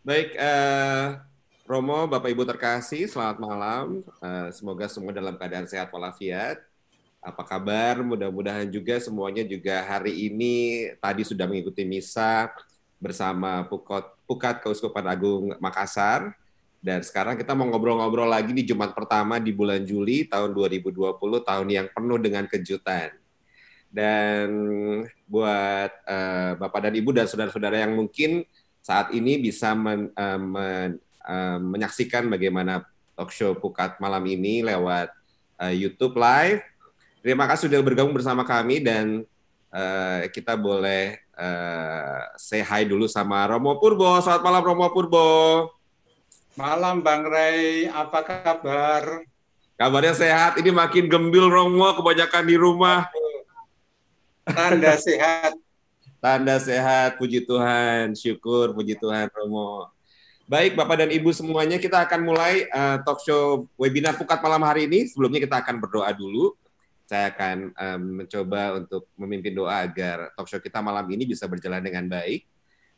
Baik, Romo, Bapak Ibu terkasih, selamat malam. Semoga semua dalam keadaan sehat walafiat. Apa kabar? Mudah-mudahan juga semuanya juga hari ini tadi sudah mengikuti misa bersama Pukat Keuskupan Agung Makassar. Dan sekarang kita mau ngobrol-ngobrol lagi di Jumat pertama di bulan Juli tahun 2020, tahun yang penuh dengan kejutan. Dan buat Bapak dan Ibu dan saudara-saudara yang mungkin saat ini bisa menyaksikan bagaimana talk show Pukat malam ini lewat YouTube Live. Terima kasih sudah bergabung bersama kami dan kita boleh say hi dulu sama Romo Purbo. Selamat malam Romo Purbo. Malam Bang Ray, apa kabar? Kabarnya sehat. Ini makin gembil Romo, kebanyakan di rumah. Tanda sehat. Tanda sehat, puji Tuhan, syukur, puji Tuhan Romo. Baik, Bapak dan Ibu semuanya, kita akan mulai talk show webinar Pukat malam hari ini. Sebelumnya kita akan berdoa dulu. Saya akan mencoba untuk memimpin doa agar talk show kita malam ini bisa berjalan dengan baik.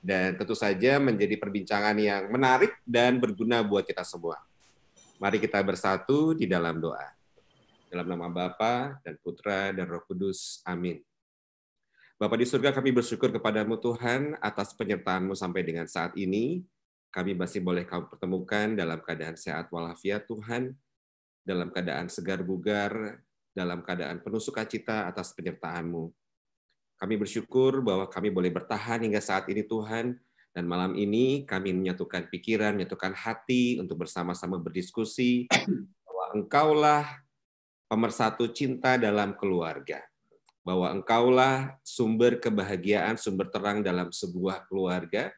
Dan tentu saja menjadi perbincangan yang menarik dan berguna buat kita semua. Mari kita bersatu di dalam doa. Dalam nama Bapa dan Putra dan Roh Kudus. Amin. Bapa di surga, kami bersyukur kepadamu Tuhan atas penyertaan-Mu sampai dengan saat ini. Kami masih boleh Kau pertemukan dalam keadaan sehat walafiat Tuhan, dalam keadaan segar bugar, dalam keadaan penuh sukacita atas penyertaan-Mu. Kami bersyukur bahwa kami boleh bertahan hingga saat ini Tuhan, dan malam ini kami menyatukan pikiran, menyatukan hati untuk bersama-sama berdiskusi bahwa Engkaulah pemersatu cinta dalam keluarga. Bahwa Engkaulah sumber kebahagiaan, sumber terang dalam sebuah keluarga.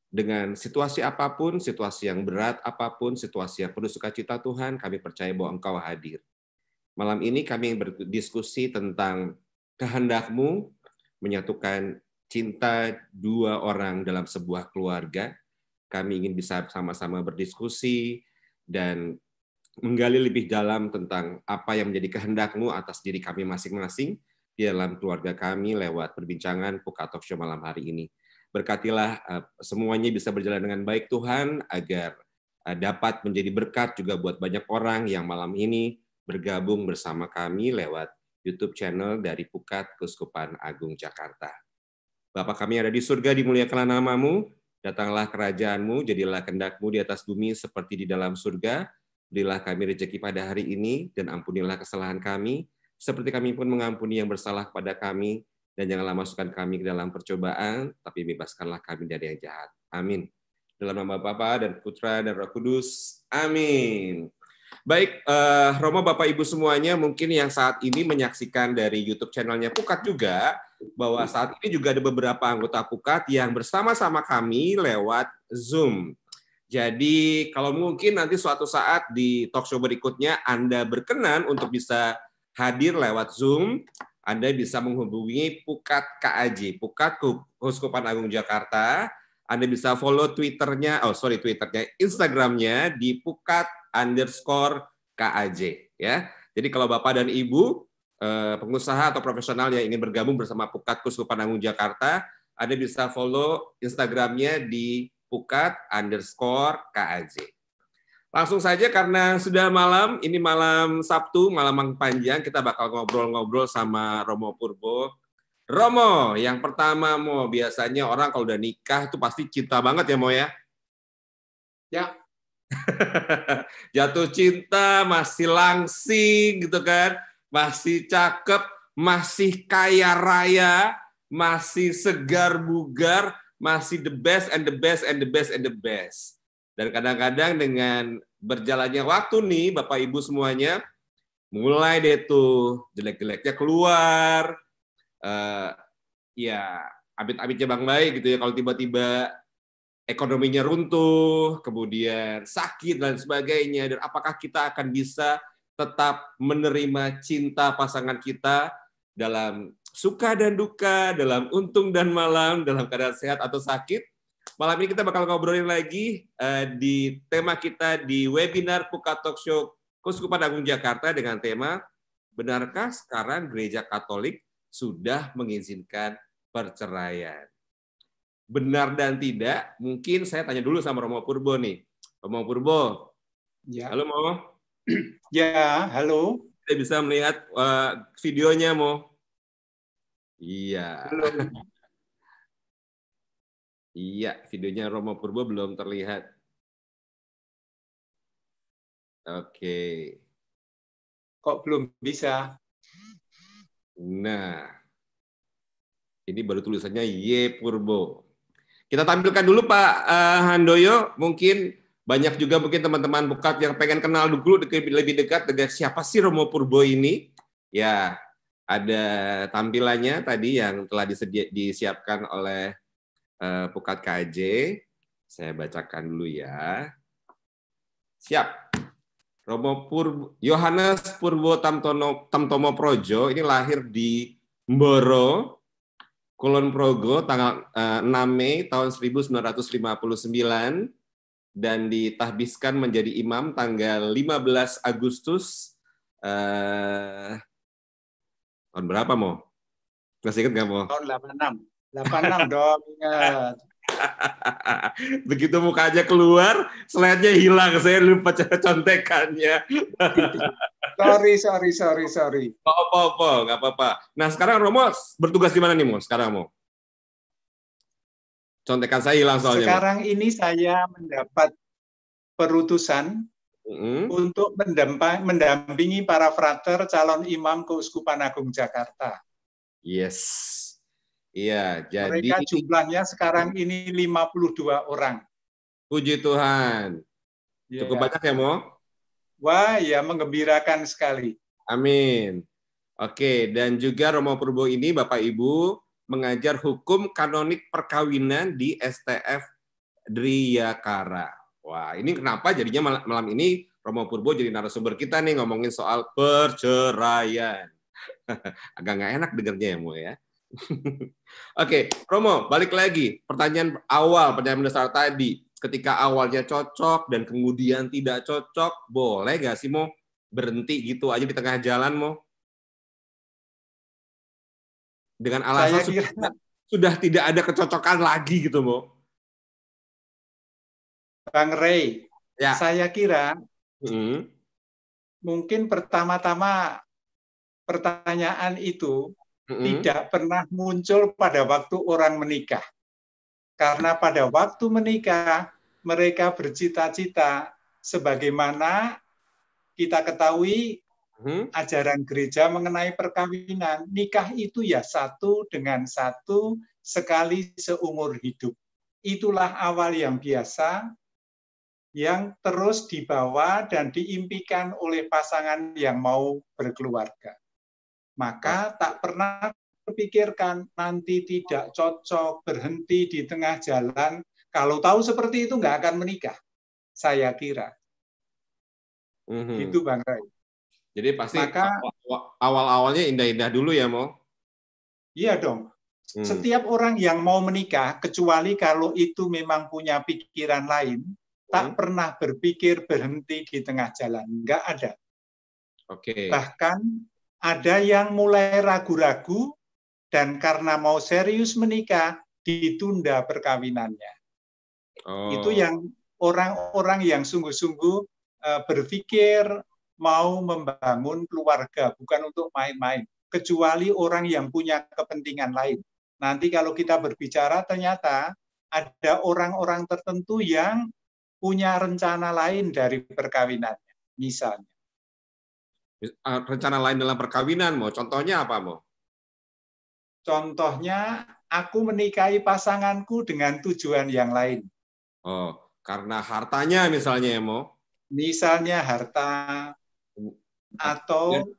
Dengan situasi apapun, situasi yang berat apapun, situasi yang penuh sukacita Tuhan, kami percaya bahwa Engkau hadir. Malam ini kami berdiskusi tentang kehendak-Mu menyatukan cinta dua orang dalam sebuah keluarga. Kami ingin bisa sama-sama berdiskusi dan menggali lebih dalam tentang apa yang menjadi kehendak-Mu atas diri kami masing-masing di dalam keluarga kami lewat perbincangan Pukat Talk Show malam hari ini. Berkatilah semuanya bisa berjalan dengan baik Tuhan, agar dapat menjadi berkat juga buat banyak orang yang malam ini bergabung bersama kami lewat YouTube channel dari Pukat Keuskupan Agung Jakarta. Bapa kami yang ada di surga, dimuliakanlah nama-Mu, datanglah kerajaan-Mu, jadilah kehendak-Mu di atas bumi seperti di dalam surga. Berilah kami rezeki pada hari ini, dan ampunilah kesalahan kami, seperti kami pun mengampuni yang bersalah kepada kami, dan janganlah masukkan kami ke dalam percobaan, tapi bebaskanlah kami dari yang jahat. Amin. Dalam nama Bapa dan Putra dan Roh Kudus. Amin. Baik, Romo, Bapak, Ibu semuanya, mungkin yang saat ini menyaksikan dari YouTube channelnya Pukat juga, bahwa saat ini juga ada beberapa anggota Pukat yang bersama-sama kami lewat Zoom. Jadi kalau mungkin nanti suatu saat di talk show berikutnya Anda berkenan untuk bisa hadir lewat Zoom, Anda bisa menghubungi Pukat KAJ, Pukat Keuskupan Agung Jakarta. Anda bisa follow Twitternya, Instagramnya di Pukat_KAJ. Ya. Jadi kalau Bapak dan Ibu pengusaha atau profesional yang ingin bergabung bersama Pukat Keuskupan Agung Jakarta, Anda bisa follow Instagramnya di Pukat_KAJ. Langsung saja karena sudah malam, ini malam Sabtu, malam yang panjang, kita bakal ngobrol-ngobrol sama Romo Purbo. Romo, yang pertama Mo, biasanya orang kalau udah nikah itu pasti cinta banget ya Mo ya? Ya. Jatuh cinta, masih langsing gitu kan, masih cakep, masih kaya raya, masih segar bugar, masih the best and the best and the best and the best. Dan kadang-kadang dengan berjalannya waktu nih, Bapak Ibu semuanya, mulai deh tuh jelek-jeleknya keluar, ya amit-amitnya Bang Baik gitu ya, kalau tiba-tiba ekonominya runtuh, kemudian sakit dan sebagainya, dan apakah kita akan bisa tetap menerima cinta pasangan kita dalam suka dan duka, dalam untung dan malam, dalam keadaan sehat atau sakit. Malam ini kita bakal ngobrolin lagi di tema kita di webinar Pukat Talk Show Keuskupan Agung Jakarta dengan tema benarkah sekarang Gereja Katolik sudah mengizinkan perceraian? benar dan tidak, mungkin saya tanya dulu sama Romo Purbo nih. Romo Purbo, Ya. halo Mo. Ya, halo. Kita bisa melihat videonya Mo. Iya. Belum. Iya, videonya Romo Purbo belum terlihat. Oke. Kok belum bisa? Nah, ini baru tulisannya Y Purbo. Kita tampilkan dulu Pak Handoyo, mungkin banyak juga mungkin teman-teman bukat yang pengen kenal dulu lebih dekat dengan siapa sih Romo Purbo ini. Ya, ada tampilannya tadi yang telah disiapkan oleh Pukat KJ. Saya bacakan dulu ya. Siap. Romo Purbo, Yohanes Purbo Tamtomo Projo ini lahir di Mboro, Kulon Progo tanggal 6 Mei tahun 1959 dan ditahbiskan menjadi imam tanggal 15 Agustus tahun berapa Mo? Masih ingat nggak Mo? Tahun 86. 86 dong, ingat. Begitu mukanya keluar, slide-nya hilang. Saya lupa contekannya. Sorry. Nggak apa-apa. Nah, sekarang Romo bertugas di mana nih, Mo? Sekarang, Mo? Contekan saya hilang soalnya. Sekarang ini saya mendapat perutusan untuk mendampingi para frater calon imam Keuskupan Agung Jakarta. Yes. Iya, jadi mereka jumlahnya sekarang ini 52 orang. Puji Tuhan. Cukup banyak ya, Mo? Wah, ya menggembirakan sekali. Amin. Oke, dan juga Romo Purbo ini Bapak Ibu mengajar hukum kanonik perkawinan di STF Driyakara. Wah, ini kenapa jadinya malam ini Romo Purbo jadi narasumber kita nih ngomongin soal perceraian. Agak nggak enak dengernya ya, Mo ya. Oke, Romo, balik lagi. Pertanyaan mendasar tadi. Ketika awalnya cocok dan kemudian tidak cocok, boleh nggak sih, Mo? Berhenti gitu aja di tengah jalan, Mo? Dengan alasan sudah tidak ada kecocokan lagi gitu, Mo? Bang Rey, ya. Saya kira mungkin pertama-tama pertanyaan itu tidak pernah muncul pada waktu orang menikah. Karena pada waktu menikah, mereka bercita-cita sebagaimana kita ketahui ajaran gereja mengenai perkawinan. Nikah itu ya satu dengan satu sekali seumur hidup. Itulah awal yang biasa yang terus dibawa dan diimpikan oleh pasangan yang mau berkeluarga. Maka tak pernah terpikirkan nanti tidak cocok, berhenti di tengah jalan. Kalau tahu seperti itu nggak akan menikah, saya kira. Itu Bang Ray. Jadi pasti awal-awalnya indah-indah dulu ya, Mo? Iya dong. Setiap orang yang mau menikah, kecuali kalau itu memang punya pikiran lain, tak pernah berpikir berhenti di tengah jalan. Nggak ada. Bahkan ada yang mulai ragu-ragu dan karena mau serius menikah, ditunda perkawinannya. Itu yang orang-orang yang sungguh-sungguh berpikir mau membangun keluarga, bukan untuk main-main. Kecuali orang yang punya kepentingan lain. Nanti kalau kita berbicara, ternyata ada orang-orang tertentu yang punya rencana lain dari perkawinannya, misalnya. Rencana lain dalam perkawinan, Mo? Contohnya apa, Mo? Contohnya, aku menikahi pasanganku dengan tujuan yang lain. Oh, karena hartanya misalnya ya, Mo? Misalnya harta, atau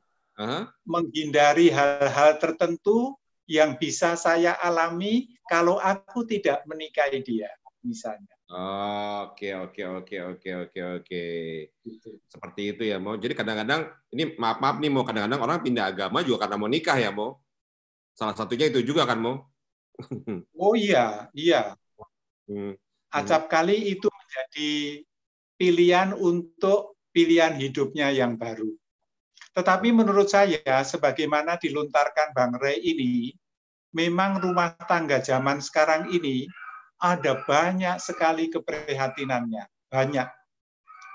menghindari hal-hal tertentu yang bisa saya alami kalau aku tidak menikahi dia, misalnya. Oke. Seperti itu ya, Mo. Jadi kadang-kadang ini maaf nih, Mo, kadang-kadang orang pindah agama juga karena mau nikah ya, Mo. Salah satunya itu juga kan, Mo. Oh iya. Acap kali itu menjadi pilihan untuk pilihan hidupnya yang baru. Tetapi menurut saya, sebagaimana dilontarkan Bang Rey ini, memang rumah tangga zaman sekarang ini ada banyak sekali keprihatinannya. Banyak.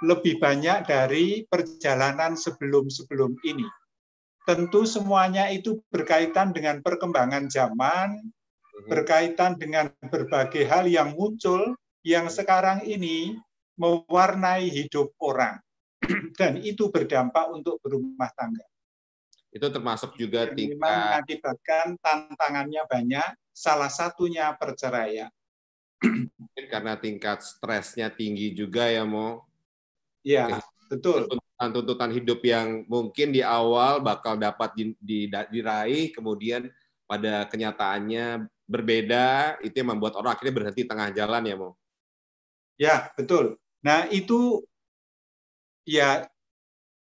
Lebih banyak dari perjalanan sebelum-sebelum ini. Tentu semuanya itu berkaitan dengan perkembangan zaman, berkaitan dengan berbagai hal yang muncul, yang sekarang ini mewarnai hidup orang. Dan itu berdampak untuk berumah tangga. Itu termasuk juga yang tingkat memang mengakibatkan tantangannya banyak, salah satunya perceraian. Karena tingkat stresnya tinggi juga ya, Mo. Ya, betul. Tuntutan hidup yang mungkin di awal bakal dapat diraih, kemudian pada kenyataannya berbeda, itu yang membuat orang akhirnya berhenti tengah jalan ya, Mo. Ya, betul. Nah, itu ya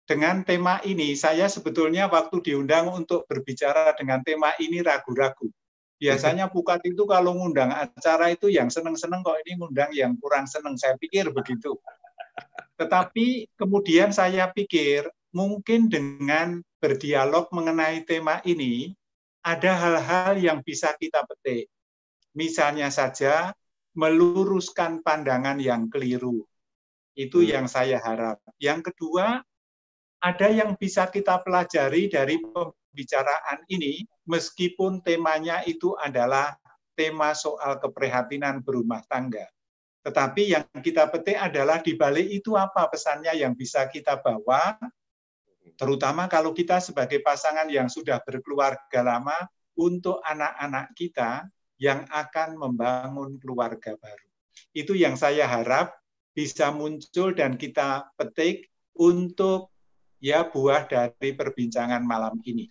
dengan tema ini, saya sebetulnya waktu diundang untuk berbicara dengan tema ini ragu-ragu. Biasanya Pukat itu kalau ngundang acara itu yang seneng-seneng, kok ini ngundang yang kurang seneng. Saya pikir begitu. Tetapi kemudian saya pikir mungkin dengan berdialog mengenai tema ini, ada hal-hal yang bisa kita petik. Misalnya saja meluruskan pandangan yang keliru. Itu yang saya harap. Yang kedua, ada yang bisa kita pelajari dari pembicaraan ini, meskipun temanya itu adalah tema soal keprihatinan berumah tangga. Tetapi yang kita petik adalah di balik itu apa pesannya yang bisa kita bawa, terutama kalau kita sebagai pasangan yang sudah berkeluarga lama, untuk anak-anak kita yang akan membangun keluarga baru. Itu yang saya harap bisa muncul dan kita petik untuk ya buah dari perbincangan malam ini.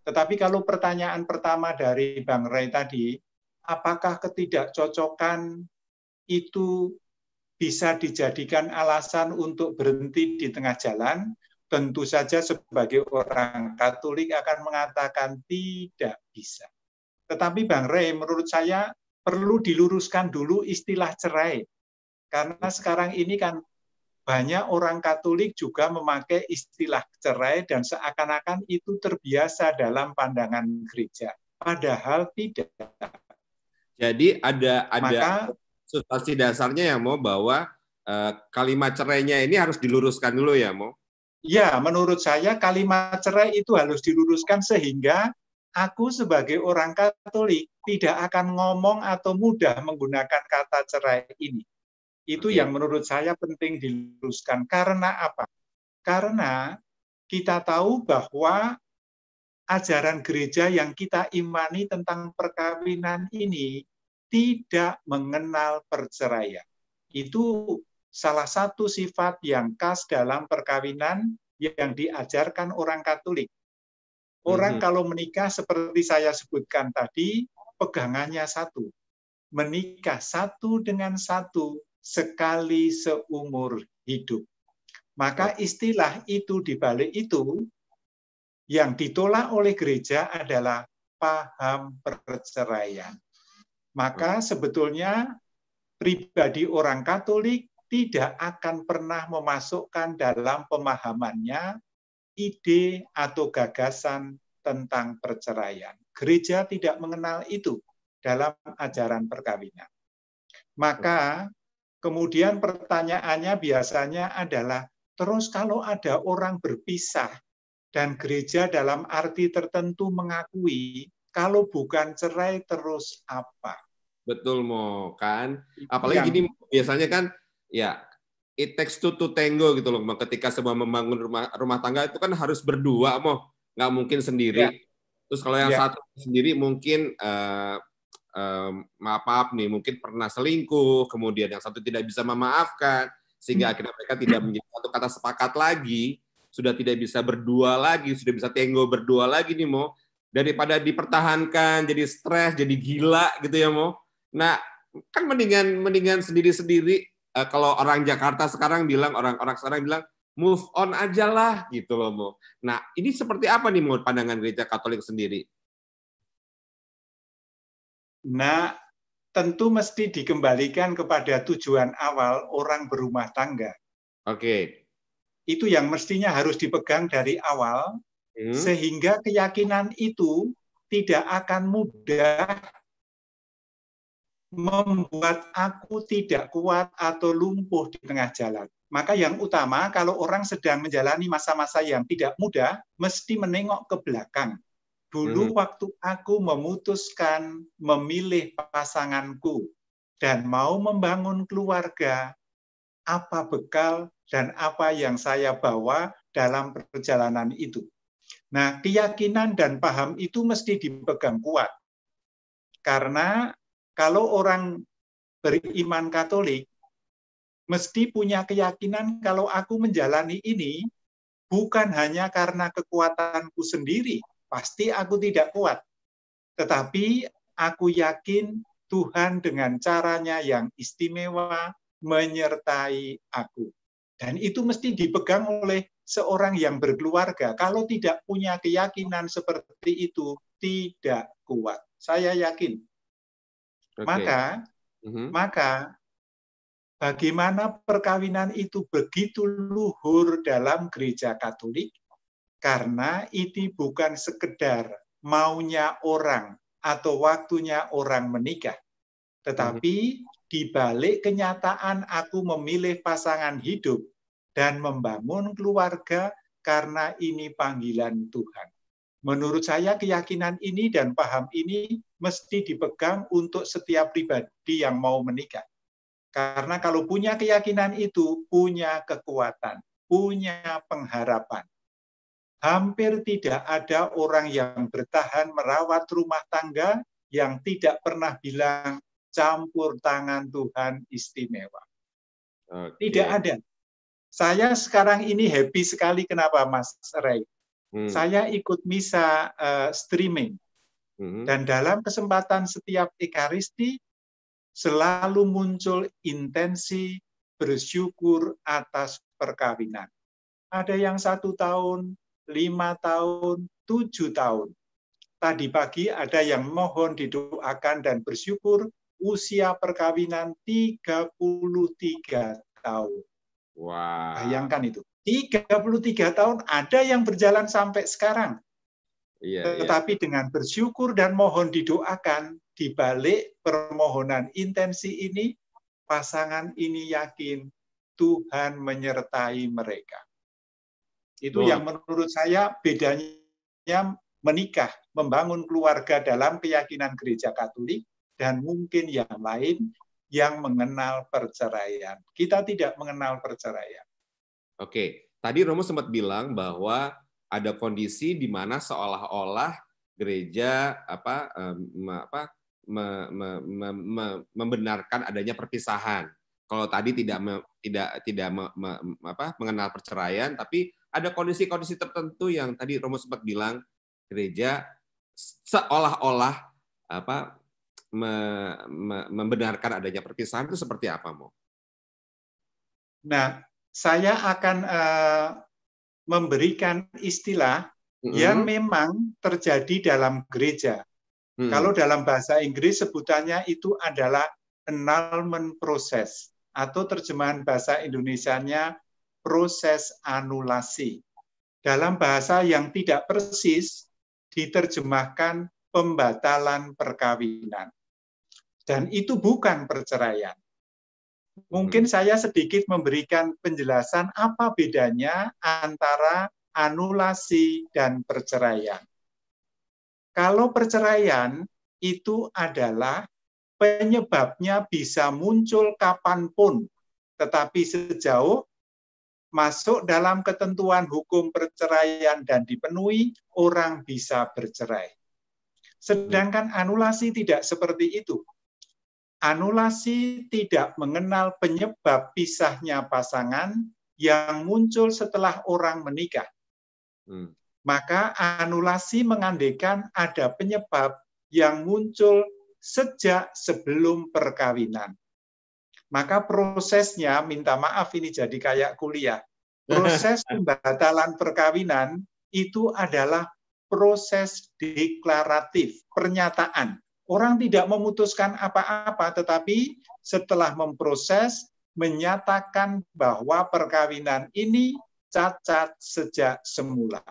Tetapi kalau pertanyaan pertama dari Bang Ray tadi, apakah ketidakcocokan itu bisa dijadikan alasan untuk berhenti di tengah jalan? Tentu saja sebagai orang Katolik akan mengatakan tidak bisa. Tetapi Bang Ray, menurut saya perlu diluruskan dulu istilah cerai. Karena sekarang ini kan banyak orang Katolik juga memakai istilah cerai dan seakan-akan itu terbiasa dalam pandangan gereja. Padahal tidak. Jadi ada substansi dasarnya yang mau bahwa kalimat cerainya ini harus diluruskan dulu ya, Mo? Ya, menurut saya kalimat cerai itu harus diluruskan sehingga aku sebagai orang Katolik tidak akan ngomong atau mudah menggunakan kata cerai ini. Itu yang menurut saya penting diluruskan. Karena apa? Karena kita tahu bahwa ajaran gereja yang kita imani tentang perkawinan ini tidak mengenal perceraian. Itu salah satu sifat yang khas dalam perkawinan yang diajarkan orang Katolik. Orang kalau menikah seperti saya sebutkan tadi, pegangannya satu. Menikah satu dengan satu, sekali seumur hidup. Maka istilah itu di balik itu yang ditolak oleh gereja adalah paham perceraian. Maka sebetulnya pribadi orang Katolik tidak akan pernah memasukkan dalam pemahamannya ide atau gagasan tentang perceraian. Gereja tidak mengenal itu dalam ajaran perkawinan. Maka kemudian pertanyaannya biasanya adalah, terus kalau ada orang berpisah dan gereja dalam arti tertentu mengakui, kalau bukan cerai terus apa? Betul, Mo, kan? Apalagi gini, biasanya kan, ya, it takes two to tango gitu loh. Ketika semua membangun rumah tangga itu kan harus berdua, Mo. Nggak mungkin sendiri. Terus kalau yang satu sendiri mungkin maaf nih, mungkin pernah selingkuh, kemudian yang satu tidak bisa memaafkan, sehingga akhirnya mereka tidak menjadi satu kata sepakat lagi, sudah tidak bisa berdua lagi, sudah bisa tenggo berdua lagi nih, Mo. Daripada dipertahankan, jadi stres, jadi gila gitu ya, Mo. Nah, kan mendingan sendiri-sendiri. Kalau orang Jakarta sekarang bilang, orang-orang sekarang bilang, move on aja lah, gitu loh, Mo. Nah, ini seperti apa nih, Mo, pandangan gereja Katolik sendiri? Nah, tentu mesti dikembalikan kepada tujuan awal orang berumah tangga. Oke. Itu yang mestinya harus dipegang dari awal, sehingga keyakinan itu tidak akan mudah membuat aku tidak kuat atau lumpuh di tengah jalan. Maka yang utama kalau orang sedang menjalani masa-masa yang tidak mudah, mesti menengok ke belakang. Dulu waktu aku memutuskan memilih pasanganku dan mau membangun keluarga, apa bekal dan apa yang saya bawa dalam perjalanan itu. Nah, keyakinan dan paham itu mesti dipegang kuat. Karena kalau orang beriman Katolik, mesti punya keyakinan kalau aku menjalani ini bukan hanya karena kekuatanku sendiri, pasti aku tidak kuat. Tetapi aku yakin Tuhan dengan caranya yang istimewa menyertai aku. Dan itu mesti dipegang oleh seorang yang berkeluarga. Kalau tidak punya keyakinan seperti itu, tidak kuat. Saya yakin. Maka bagaimana perkawinan itu begitu luhur dalam gereja Katolik? Karena ini bukan sekedar maunya orang atau waktunya orang menikah. Tetapi di balik kenyataan aku memilih pasangan hidup dan membangun keluarga karena ini panggilan Tuhan. Menurut saya keyakinan ini dan paham ini mesti dipegang untuk setiap pribadi yang mau menikah. Karena kalau punya keyakinan itu, punya kekuatan, punya pengharapan. Hampir tidak ada orang yang bertahan merawat rumah tangga yang tidak pernah bilang campur tangan Tuhan istimewa. Tidak ada. Saya sekarang ini happy sekali, kenapa Mas Ray? Saya ikut misa streaming. Dan dalam kesempatan setiap Ekaristi, selalu muncul intensi bersyukur atas perkawinan. Ada yang 1 tahun, 5 tahun, 7 tahun. Tadi pagi ada yang mohon didoakan dan bersyukur usia perkawinan 33 tahun. Wow. Bayangkan itu. 33 tahun ada yang berjalan sampai sekarang. Tetapi dengan bersyukur dan mohon didoakan, di balik permohonan intensi ini, pasangan ini yakin Tuhan menyertai mereka. Itu yang menurut saya bedanya menikah, membangun keluarga dalam keyakinan gereja Katolik, dan mungkin yang lain yang mengenal perceraian. Kita tidak mengenal perceraian. Oke, tadi Romo sempat bilang bahwa ada kondisi di mana seolah-olah gereja membenarkan adanya perpisahan. Kalau tadi tidak mengenal perceraian, tapi ada kondisi-kondisi tertentu yang tadi Romo sempat bilang gereja seolah-olah membenarkan adanya perpisahan. Itu seperti apa, Mo? Nah, saya akan memberikan istilah yang memang terjadi dalam gereja. Kalau dalam bahasa Inggris sebutannya itu adalah annulment process, atau terjemahan bahasa Indonesianya proses anulasi. Dalam bahasa yang tidak persis diterjemahkan pembatalan perkawinan. Dan itu bukan perceraian. Mungkin saya sedikit memberikan penjelasan apa bedanya antara anulasi dan perceraian. Kalau perceraian itu adalah penyebabnya bisa muncul kapanpun, tetapi sejauh masuk dalam ketentuan hukum perceraian dan dipenuhi, orang bisa bercerai. Sedangkan anulasi tidak seperti itu. Anulasi tidak mengenal penyebab pisahnya pasangan yang muncul setelah orang menikah. Maka anulasi mengandaikan ada penyebab yang muncul sejak sebelum perkawinan. Maka prosesnya, minta maaf ini jadi kayak kuliah, proses pembatalan perkawinan itu adalah proses deklaratif, pernyataan. Orang tidak memutuskan apa-apa, tetapi setelah memproses, menyatakan bahwa perkawinan ini cacat sejak semula.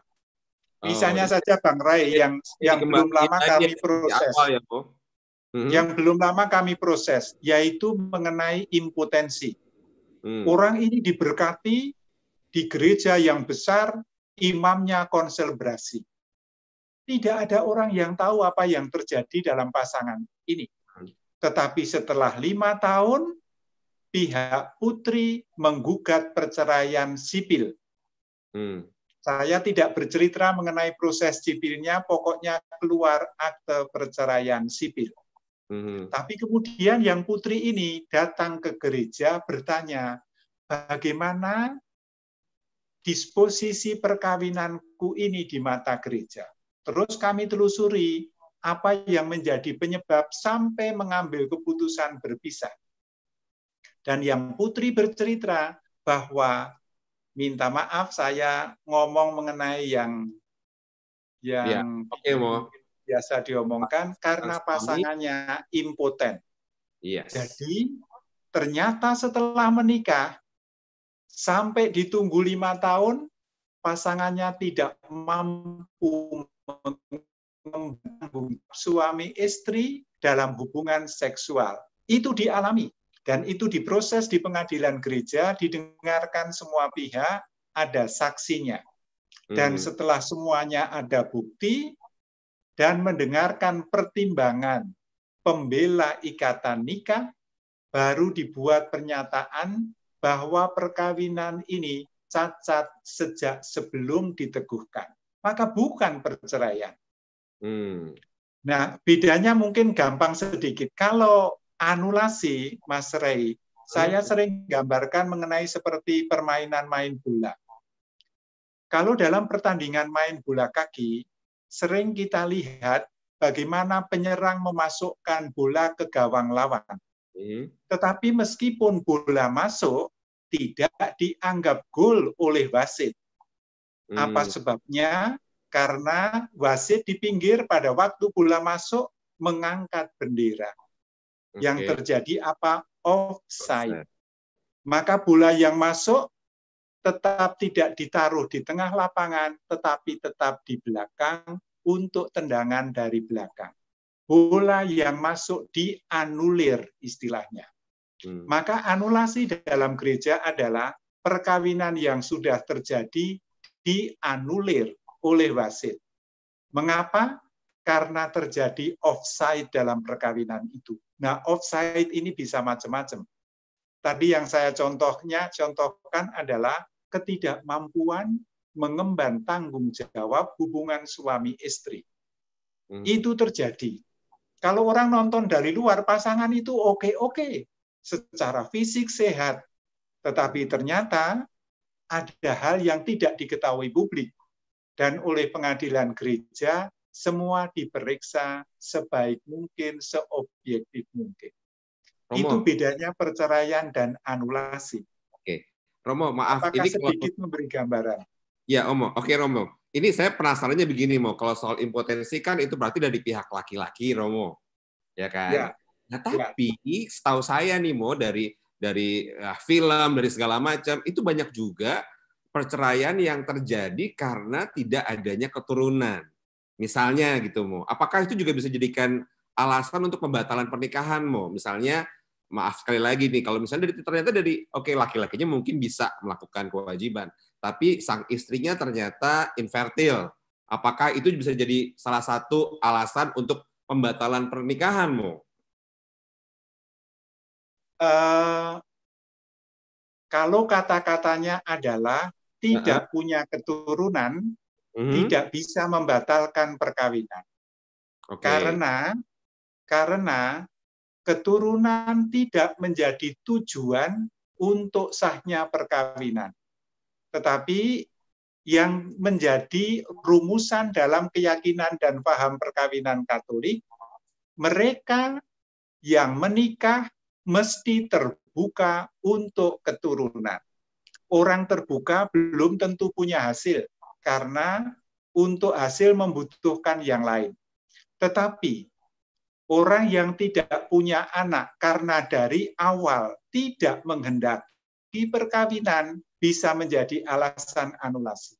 Misalnya saja Bang Ray yang belum lama kami proses. Yang belum lama kami proses, yaitu mengenai impotensi. Orang ini diberkati di gereja yang besar, imamnya konselebrasi. Tidak ada orang yang tahu apa yang terjadi dalam pasangan ini. Tetapi setelah 5 tahun, pihak putri menggugat perceraian sipil. Saya tidak bercerita mengenai proses sipilnya, pokoknya keluar akte perceraian sipil. Tapi kemudian yang putri ini datang ke gereja bertanya, bagaimana disposisi perkawinanku ini di mata gereja. Terus kami telusuri apa yang menjadi penyebab sampai mengambil keputusan berpisah. Dan yang putri bercerita bahwa, minta maaf saya ngomong mengenai yang biasa diomongkan, karena pasangannya impoten. Jadi ternyata setelah menikah, sampai ditunggu 5 tahun, pasangannya tidak mampu mengganggu suami istri dalam hubungan seksual. Itu dialami, dan itu diproses di pengadilan gereja, didengarkan semua pihak, ada saksinya. Dan setelah semuanya ada bukti, dan mendengarkan pertimbangan pembela ikatan nikah, baru dibuat pernyataan bahwa perkawinan ini cacat sejak sebelum diteguhkan. Maka bukan perceraian. Nah, bedanya mungkin gampang sedikit. Kalau anulasi, Mas Rey, saya sering gambarkan mengenai seperti permainan main bola. Kalau dalam pertandingan main bola kaki, sering kita lihat bagaimana penyerang memasukkan bola ke gawang lawan. Tetapi meskipun bola masuk, tidak dianggap gol oleh wasit. Apa sebabnya? Karena wasit di pinggir pada waktu bola masuk mengangkat bendera. Yang terjadi apa? Offside. Maka bola yang masuk tetap tidak ditaruh di tengah lapangan, tetapi tetap di belakang untuk tendangan dari belakang. Bola yang masuk dianulir istilahnya. Maka anulasi dalam gereja adalah perkawinan yang sudah terjadi dianulir oleh wasit. Mengapa? Karena terjadi offside dalam perkawinan itu. Nah, offside ini bisa macam-macam. Tadi yang saya contohkan adalah ketidakmampuan mengemban tanggung jawab hubungan suami istri. Itu terjadi. Kalau orang nonton dari luar, pasangan itu oke-oke, secara fisik sehat. Tetapi ternyata ada hal yang tidak diketahui publik. Dan oleh pengadilan gereja, semua diperiksa sebaik mungkin, seobjektif mungkin. Romo. Itu bedanya perceraian dan anulasi. Oke, Romo, maaf. Apakah ini sedikit memberi gambaran? Ya, Romo. Oke, Romo. Ini saya penasarannya begini, Mo. Kalau soal impotensi kan itu berarti dari pihak laki-laki, Romo. Ya kan? Ya. Nah, tapi setahu saya nih, Mo, dari film, dari segala macam, itu banyak juga perceraian yang terjadi karena tidak adanya keturunan. Misalnya gitu, Mo. Apakah itu juga bisa dijadikan alasan untuk pembatalan pernikahan, Mo? Misalnya, maaf sekali lagi nih, kalau misalnya ternyata dari laki-lakinya mungkin bisa melakukan kewajiban, tapi sang istrinya ternyata infertil. Apakah itu bisa jadi salah satu alasan untuk pembatalan pernikahan, Mo? Kalau kata-katanya adalah tidak punya keturunan, tidak bisa membatalkan perkawinan. Karena keturunan tidak menjadi tujuan untuk sahnya perkawinan. Tetapi yang menjadi rumusan dalam keyakinan dan paham perkawinan Katolik, mereka yang menikah mesti terbuka untuk keturunan. Orang terbuka belum tentu punya hasil, karena untuk hasil membutuhkan yang lain. Tetapi orang yang tidak punya anak karena dari awal tidak menghendaki perkawinan bisa menjadi alasan anulasi.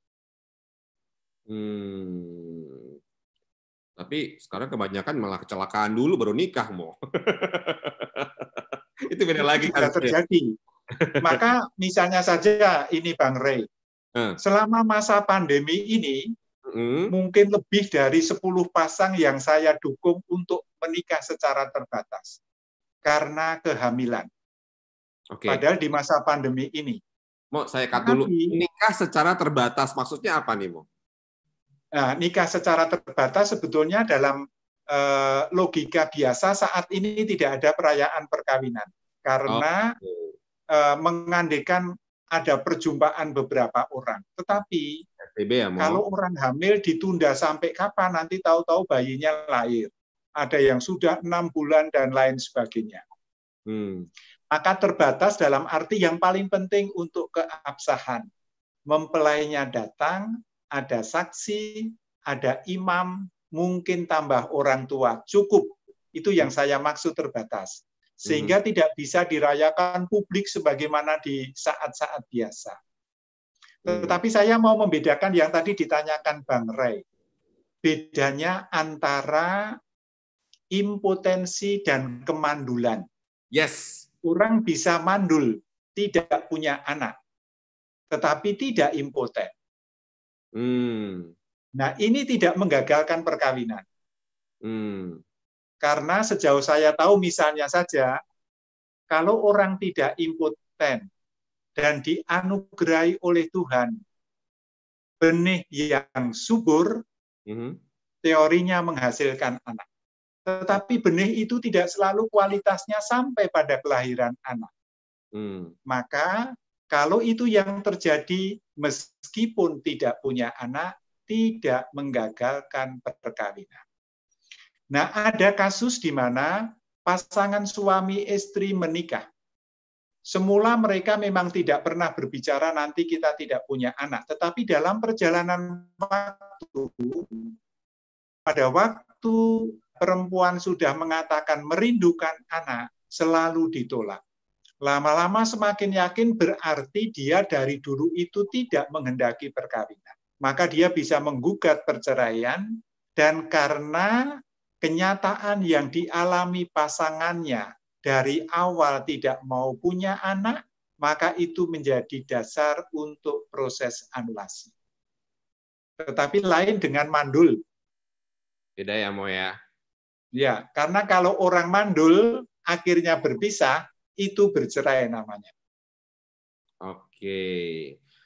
Tapi sekarang kebanyakan malah kecelakaan dulu baru nikah mau. Itu beda lagi juga kasusnya. terjadi. Maka misalnya saja ini Bang Rey, selama masa pandemi ini mungkin lebih dari 10 pasang yang saya dukung untuk menikah secara terbatas karena kehamilan. Padahal di masa pandemi ini. Mau saya cut dulu, nikah secara terbatas maksudnya apa nih, Mo? Nah, nikah secara terbatas sebetulnya dalam logika biasa saat ini tidak ada perayaan perkawinan karena mengandaikan ada perjumpaan beberapa orang. Tetapi kalau orang hamil ditunda sampai kapan, nanti tahu-tahu bayinya lahir. Ada yang sudah 6 bulan dan lain sebagainya. Maka terbatas dalam arti yang paling penting untuk keabsahan. Mempelainya datang, ada saksi, ada imam, mungkin tambah orang tua. Cukup. Itu yang saya maksud terbatas. Sehingga tidak bisa dirayakan publik sebagaimana di saat-saat biasa. Tetapi saya mau membedakan yang tadi ditanyakan Bang Rey. Bedanya antara impotensi dan kemandulan. Yes. Orang bisa mandul, tidak punya anak, tetapi tidak impoten. Nah, ini tidak menggagalkan perkawinan. Karena sejauh saya tahu, misalnya saja, kalau orang tidak impoten dan dianugerahi oleh Tuhan benih yang subur, teorinya menghasilkan anak. Tetapi benih itu tidak selalu kualitasnya sampai pada kelahiran anak. Maka kalau itu yang terjadi meskipun tidak punya anak, tidak menggagalkan perkawinan. Nah, ada kasus di mana pasangan suami istri menikah. Semula mereka memang tidak pernah berbicara nanti kita tidak punya anak. Tetapi dalam perjalanan waktu, pada waktu perempuan sudah mengatakan merindukan anak, selalu ditolak. Lama-lama semakin yakin berarti dia dari dulu itu tidak menghendaki perkawinan. Maka dia bisa menggugat perceraian, dan karena kenyataan yang dialami pasangannya dari awal tidak mau punya anak, maka itu menjadi dasar untuk proses anulasi. Tetapi lain dengan mandul. Beda ya, Mo ya? Ya, karena kalau orang mandul akhirnya berpisah, itu bercerai namanya. Oke.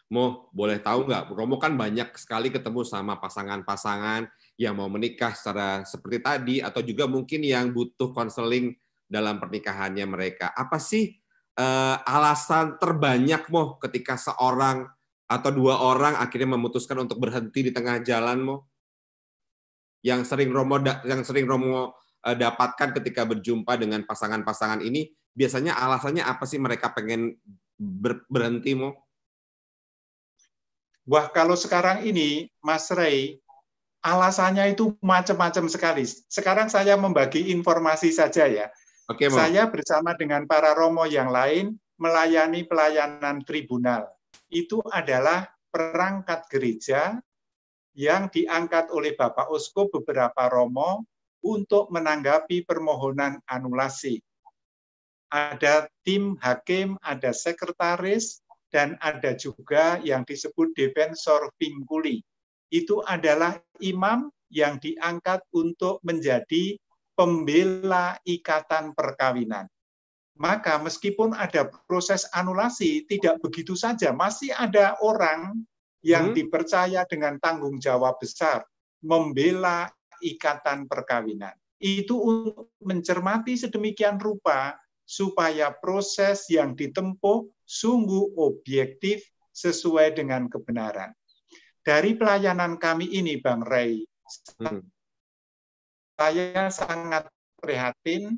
Mo, boleh tahu nggak? Romo kan banyak sekali ketemu sama pasangan-pasangan yang mau menikah secara seperti tadi, atau juga mungkin yang butuh konseling dalam pernikahannya mereka. Apa sih alasan terbanyak, Mo, ketika seorang atau dua orang akhirnya memutuskan untuk berhenti di tengah jalan, Mo? Yang sering Romo dapatkan ketika berjumpa dengan pasangan-pasangan ini, biasanya alasannya apa sih mereka pengen berhenti, Mo? Wah, kalau sekarang ini, Mas Rey, alasannya itu macam-macam sekali. Sekarang saya membagi informasi saja ya. Oke, Mo. Saya bersama dengan para Romo yang lain melayani pelayanan tribunal. Itu adalah perangkat gereja yang diangkat oleh Bapak Uskup beberapa Romo untuk menanggapi permohonan anulasi. Ada tim hakim, ada sekretaris, dan ada juga yang disebut defensor vinculi. Itu adalah imam yang diangkat untuk menjadi pembela ikatan perkawinan. Maka meskipun ada proses anulasi, tidak begitu saja. Masih ada orang yang dipercaya dengan tanggung jawab besar, membela ikatan perkawinan. Itu untuk mencermati sedemikian rupa, supaya proses yang ditempuh sungguh objektif sesuai dengan kebenaran. Dari pelayanan kami ini, Bang Rey, saya sangat prihatin.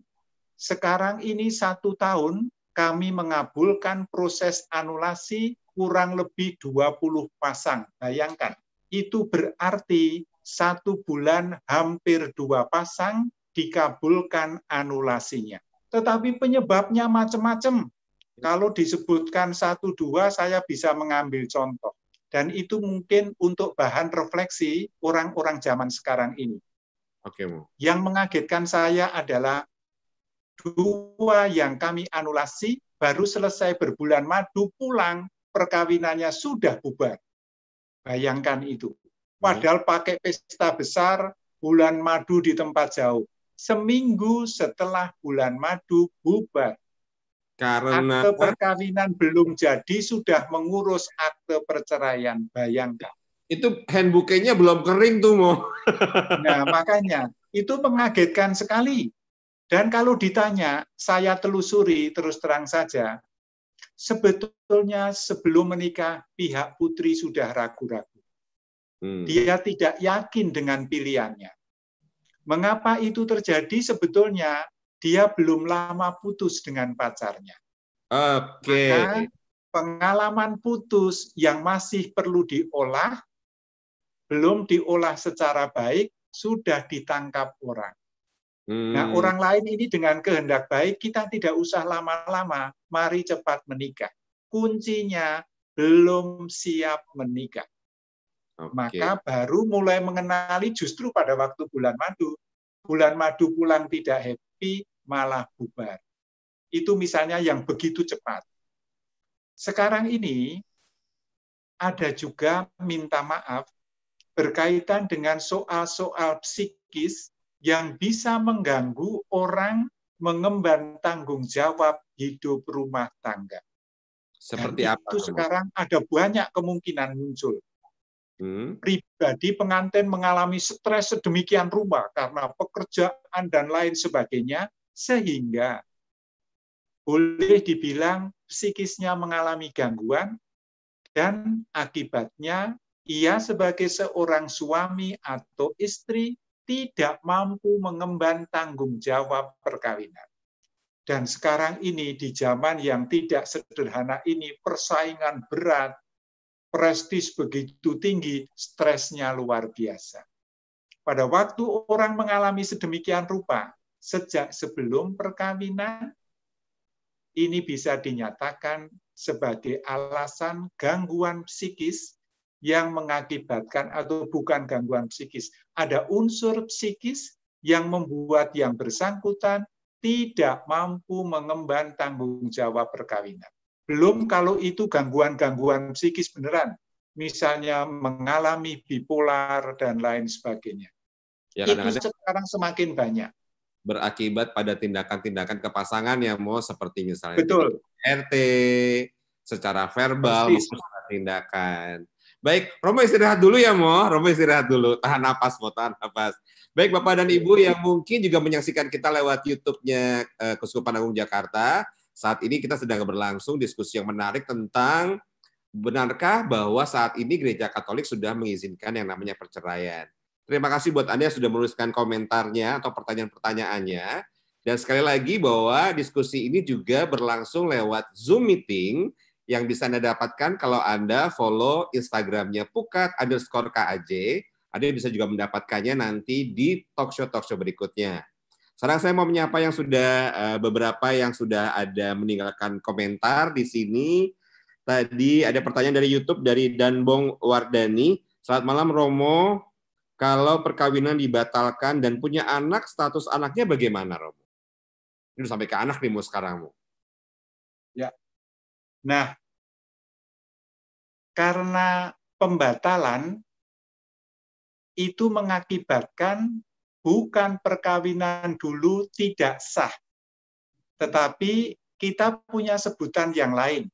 Sekarang ini 1 tahun kami mengabulkan proses anulasi kurang lebih 20 pasang. Bayangkan, itu berarti 1 bulan hampir 2 pasang dikabulkan anulasinya. Tetapi penyebabnya macam-macam. Kalau disebutkan 1-2, saya bisa mengambil contoh. Dan itu mungkin untuk bahan refleksi orang-orang zaman sekarang ini. Oke, Mo. Yang mengagetkan saya adalah 2 yang kami anulasi baru selesai berbulan madu pulang, perkawinannya sudah bubar. Bayangkan itu. Padahal pakai pesta besar, bulan madu di tempat jauh. Seminggu setelah bulan madu bubar. Karena Akte perkawinan belum jadi, sudah mengurus akte perceraian. Bayangkan. itu handbooknya belum kering tuh, Mo. Nah, makanya itu mengagetkan sekali. Dan kalau ditanya, saya telusuri terus terang saja, sebetulnya sebelum menikah, pihak putri sudah ragu-ragu. Dia tidak yakin dengan pilihannya. Mengapa itu terjadi? Sebetulnya dia belum lama putus dengan pacarnya. Maka pengalaman putus yang masih perlu diolah, belum diolah secara baik, sudah ditangkap orang. Nah, orang lain ini dengan kehendak baik, kita tidak usah lama-lama, mari cepat menikah. Kuncinya belum siap menikah. Maka baru mulai mengenali justru pada waktu bulan madu. Bulan madu pulang tidak happy, malah bubar. Itu misalnya yang begitu cepat. Sekarang ini ada juga minta maaf berkaitan dengan soal-soal psikis yang bisa mengganggu orang mengemban tanggung jawab hidup rumah tangga. Seperti Dan apa? itu sekarang ada banyak kemungkinan muncul. Pribadi pengantin mengalami stres sedemikian rupa karena pekerjaan dan lain sebagainya, sehingga boleh dibilang psikisnya mengalami gangguan, dan akibatnya ia sebagai seorang suami atau istri tidak mampu mengemban tanggung jawab perkawinan. Dan sekarang ini di zaman yang tidak sederhana ini, persaingan berat, prestis begitu tinggi, stresnya luar biasa. Pada waktu orang mengalami sedemikian rupa, sejak sebelum perkawinan, ini bisa dinyatakan sebagai alasan gangguan psikis yang mengakibatkan, atau bukan gangguan psikis, ada unsur psikis yang membuat yang bersangkutan tidak mampu mengemban tanggung jawab perkawinan. Belum kalau itu gangguan-gangguan psikis beneran, misalnya mengalami bipolar dan lain sebagainya. Ya, itu sekarang semakin banyak. Berakibat pada tindakan-tindakan ke pasangan yang mau seperti misalnya RT, secara verbal, maupun secara tindakan. Baik, Romo istirahat dulu ya, Mo. Romo istirahat dulu. Tahan napas, Mo. Tahan napas. Baik, Bapak dan Ibu yang mungkin juga menyaksikan kita lewat YouTube-nya Keuskupan Agung Jakarta. Saat ini kita sedang berlangsung diskusi yang menarik tentang benarkah bahwa saat ini Gereja Katolik sudah mengizinkan yang namanya perceraian. Terima kasih buat Anda yang sudah menuliskan komentarnya atau pertanyaan-pertanyaannya. Dan sekali lagi bahwa diskusi ini juga berlangsung lewat Zoom meeting yang bisa Anda dapatkan kalau Anda follow Instagramnya pukat_kaj. Anda bisa juga mendapatkannya nanti di talkshow berikutnya. Sekarang saya mau menyapa yang sudah beberapa yang sudah ada meninggalkan komentar di sini. Tadi ada pertanyaan dari YouTube dari Danbong Wardani. Selamat malam Romo. Kalau perkawinan dibatalkan dan punya anak, status anaknya bagaimana, Romo? Ini sampai ke anak nih, Mo, sekarang, Mo. Ya. Nah, karena pembatalan itu mengakibatkan bukan perkawinan dulu tidak sah, tetapi kita punya sebutan yang lain.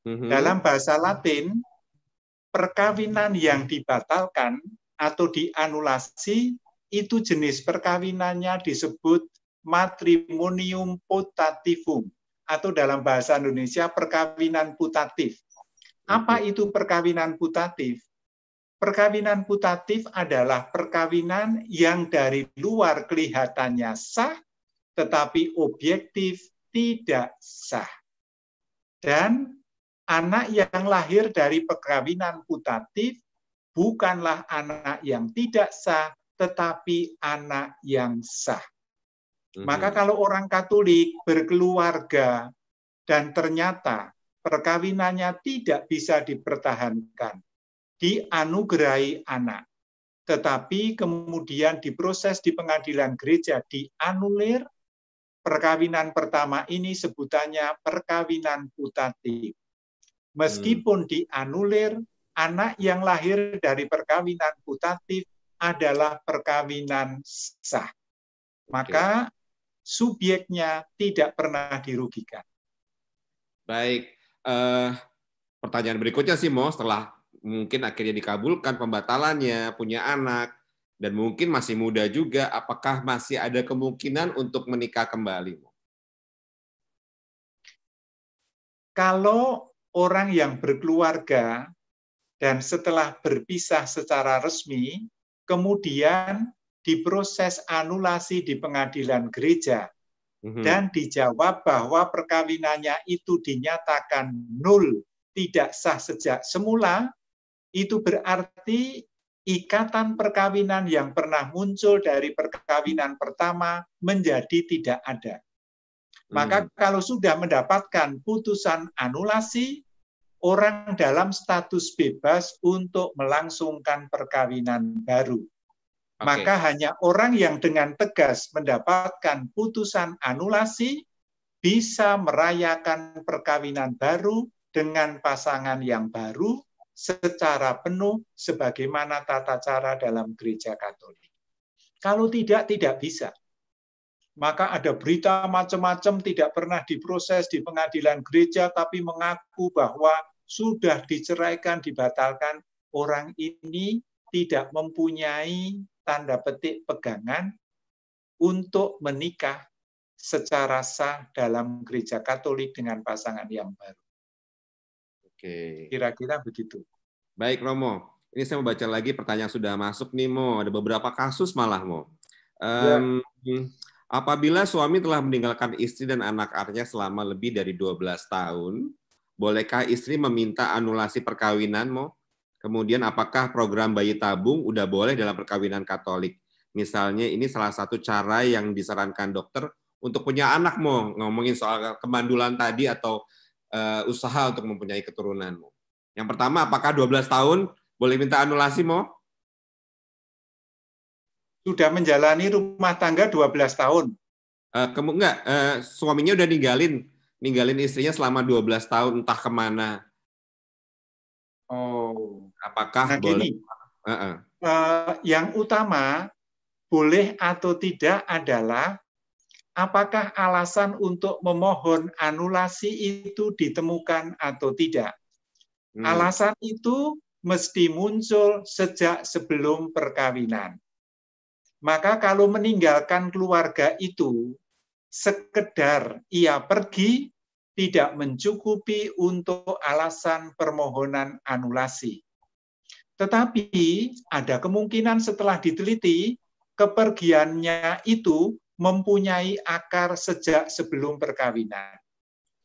Dalam bahasa Latin, perkawinan yang dibatalkan atau dianulasi itu jenis perkawinannya disebut matrimonium putativum, atau dalam bahasa Indonesia perkawinan putatif. Apa itu perkawinan putatif? Perkawinan putatif adalah perkawinan yang dari luar kelihatannya sah, tetapi objektif tidak sah. Dan anak yang lahir dari perkawinan putatif bukanlah anak yang tidak sah, tetapi anak yang sah. Maka kalau orang Katolik berkeluarga dan ternyata perkawinannya tidak bisa dipertahankan, dianugerahi anak, tetapi kemudian diproses di pengadilan gereja dianulir, perkawinan pertama ini sebutannya perkawinan putatif. Meskipun dianulir, anak yang lahir dari perkawinan putatif adalah perkawinan sah. Maka subjeknya tidak pernah dirugikan. Baik, pertanyaan berikutnya sih Mo, setelah mungkin akhirnya dikabulkan pembatalannya, punya anak, dan mungkin masih muda juga, apakah masih ada kemungkinan untuk menikah kembali? Kalau orang yang berkeluarga dan setelah berpisah secara resmi, kemudian diproses anulasi di pengadilan gereja, dan dijawab bahwa perkawinannya itu dinyatakan nul, tidak sah sejak semula, itu berarti ikatan perkawinan yang pernah muncul dari perkawinan pertama menjadi tidak ada. Maka kalau sudah mendapatkan putusan anulasi, orang dalam status bebas untuk melangsungkan perkawinan baru. Maka hanya orang yang dengan tegas mendapatkan putusan anulasi bisa merayakan perkawinan baru dengan pasangan yang baru secara penuh sebagaimana tata cara dalam gereja Katolik. Kalau tidak, tidak bisa. Maka ada berita macam-macam tidak pernah diproses di pengadilan gereja tapi mengaku bahwa sudah diceraikan, dibatalkan. Orang ini tidak mempunyai tanda petik pegangan untuk menikah secara sah dalam gereja Katolik dengan pasangan yang baru. Kira-kira begitu. Baik, Romo. Ini saya mau baca lagi pertanyaan sudah masuk nih, Mo. Ada beberapa kasus malah, Mo. Apabila suami telah meninggalkan istri dan anak-anaknya selama lebih dari 12 tahun, bolehkah istri meminta anulasi perkawinan, Mo? Kemudian apakah program bayi tabung udah boleh dalam perkawinan Katolik? Misalnya ini salah satu cara yang disarankan dokter untuk punya anak, Mo. Ngomongin soal kemandulan tadi atau usaha untuk mempunyai keturunan, Mo. Yang pertama, apakah 12 tahun boleh minta anulasi, Mo? Sudah menjalani rumah tangga 12 tahun. Enggak, suaminya udah ninggalin istrinya selama 12 tahun, entah kemana. Apakah boleh? Yang utama, boleh atau tidak adalah apakah alasan untuk memohon anulasi itu ditemukan atau tidak. Alasan itu mesti muncul sejak sebelum perkawinan. Maka kalau meninggalkan keluarga itu, sekedar ia pergi, tidak mencukupi untuk alasan permohonan anulasi. Tetapi ada kemungkinan setelah diteliti, kepergiannya itu mempunyai akar sejak sebelum perkawinan.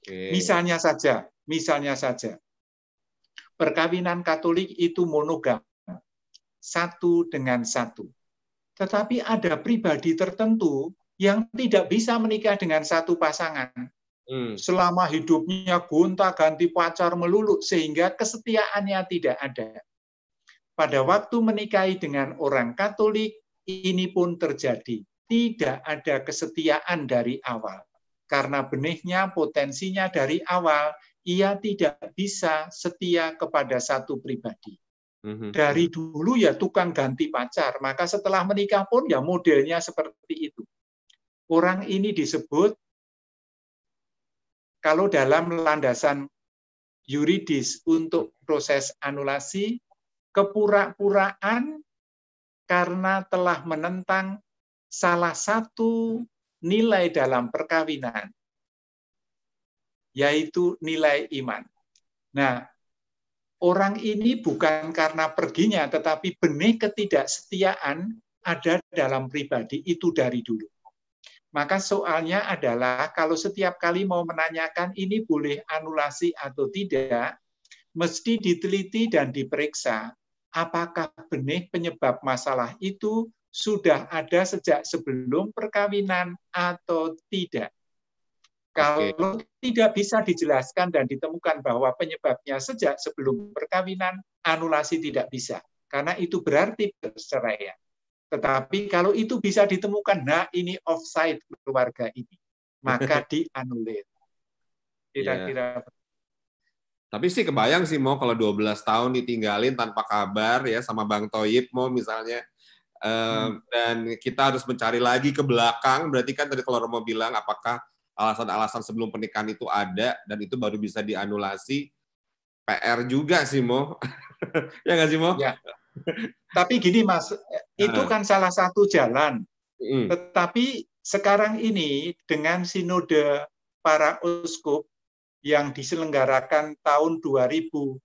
Misalnya saja, perkawinan Katolik itu monogam, satu dengan satu. Tetapi ada pribadi tertentu yang tidak bisa menikah dengan satu pasangan. Selama hidupnya gonta-ganti pacar melulu sehingga kesetiaannya tidak ada. Pada waktu menikahi dengan orang Katolik, ini pun terjadi. Tidak ada kesetiaan dari awal. Karena benihnya, potensinya dari awal, ia tidak bisa setia kepada satu pribadi. Dari dulu ya tukang ganti pacar, maka setelah menikah pun ya modelnya seperti itu. Orang ini disebut, kalau dalam landasan yuridis untuk proses anulasi, kepura-puraan karena telah menentang salah satu nilai dalam perkawinan, yaitu nilai iman. Nah, orang ini bukan karena perginya, tetapi benih ketidaksetiaan ada dalam pribadi itu dari dulu. Maka soalnya adalah kalau setiap kali mau menanyakan ini boleh anulasi atau tidak, mesti diteliti dan diperiksa apakah benih penyebab masalah itu sudah ada sejak sebelum perkawinan atau tidak. Kalau tidak bisa dijelaskan dan ditemukan bahwa penyebabnya sejak sebelum perkawinan, anulasi tidak bisa. karena itu berarti perceraian. Tetapi kalau itu bisa ditemukan, nah ini offside keluarga ini, maka dianulir. Kira-kira. Tapi sih kebayang sih mau kalau 12 tahun ditinggalin tanpa kabar ya sama Bang Toyib mau misalnya. Dan kita harus mencari lagi ke belakang, berarti kan tadi kalau Romo bilang apakah alasan-alasan sebelum pernikahan itu ada dan itu baru bisa dianulasi, PR juga sih Mo. Ya nggak sih Mo? Ya. Tapi gini Mas, itu kan salah satu jalan. Tetapi sekarang ini dengan sinode para uskup yang diselenggarakan tahun 2014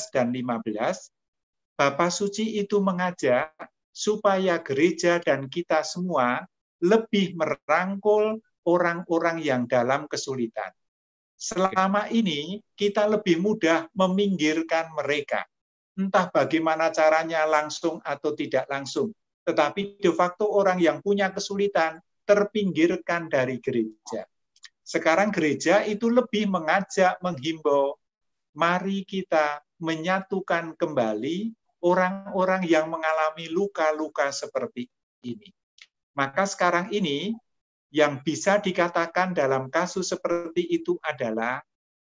dan 15, Bapak Suci itu mengajak supaya gereja dan kita semua lebih merangkul orang-orang yang dalam kesulitan. Selama ini kita lebih mudah meminggirkan mereka. Entah bagaimana caranya langsung atau tidak langsung. Tetapi de facto orang yang punya kesulitan terpinggirkan dari gereja. Sekarang gereja itu lebih mengajak, menghimbau, mari kita menyatukan kembali orang-orang yang mengalami luka-luka seperti ini. Maka sekarang ini yang bisa dikatakan dalam kasus seperti itu adalah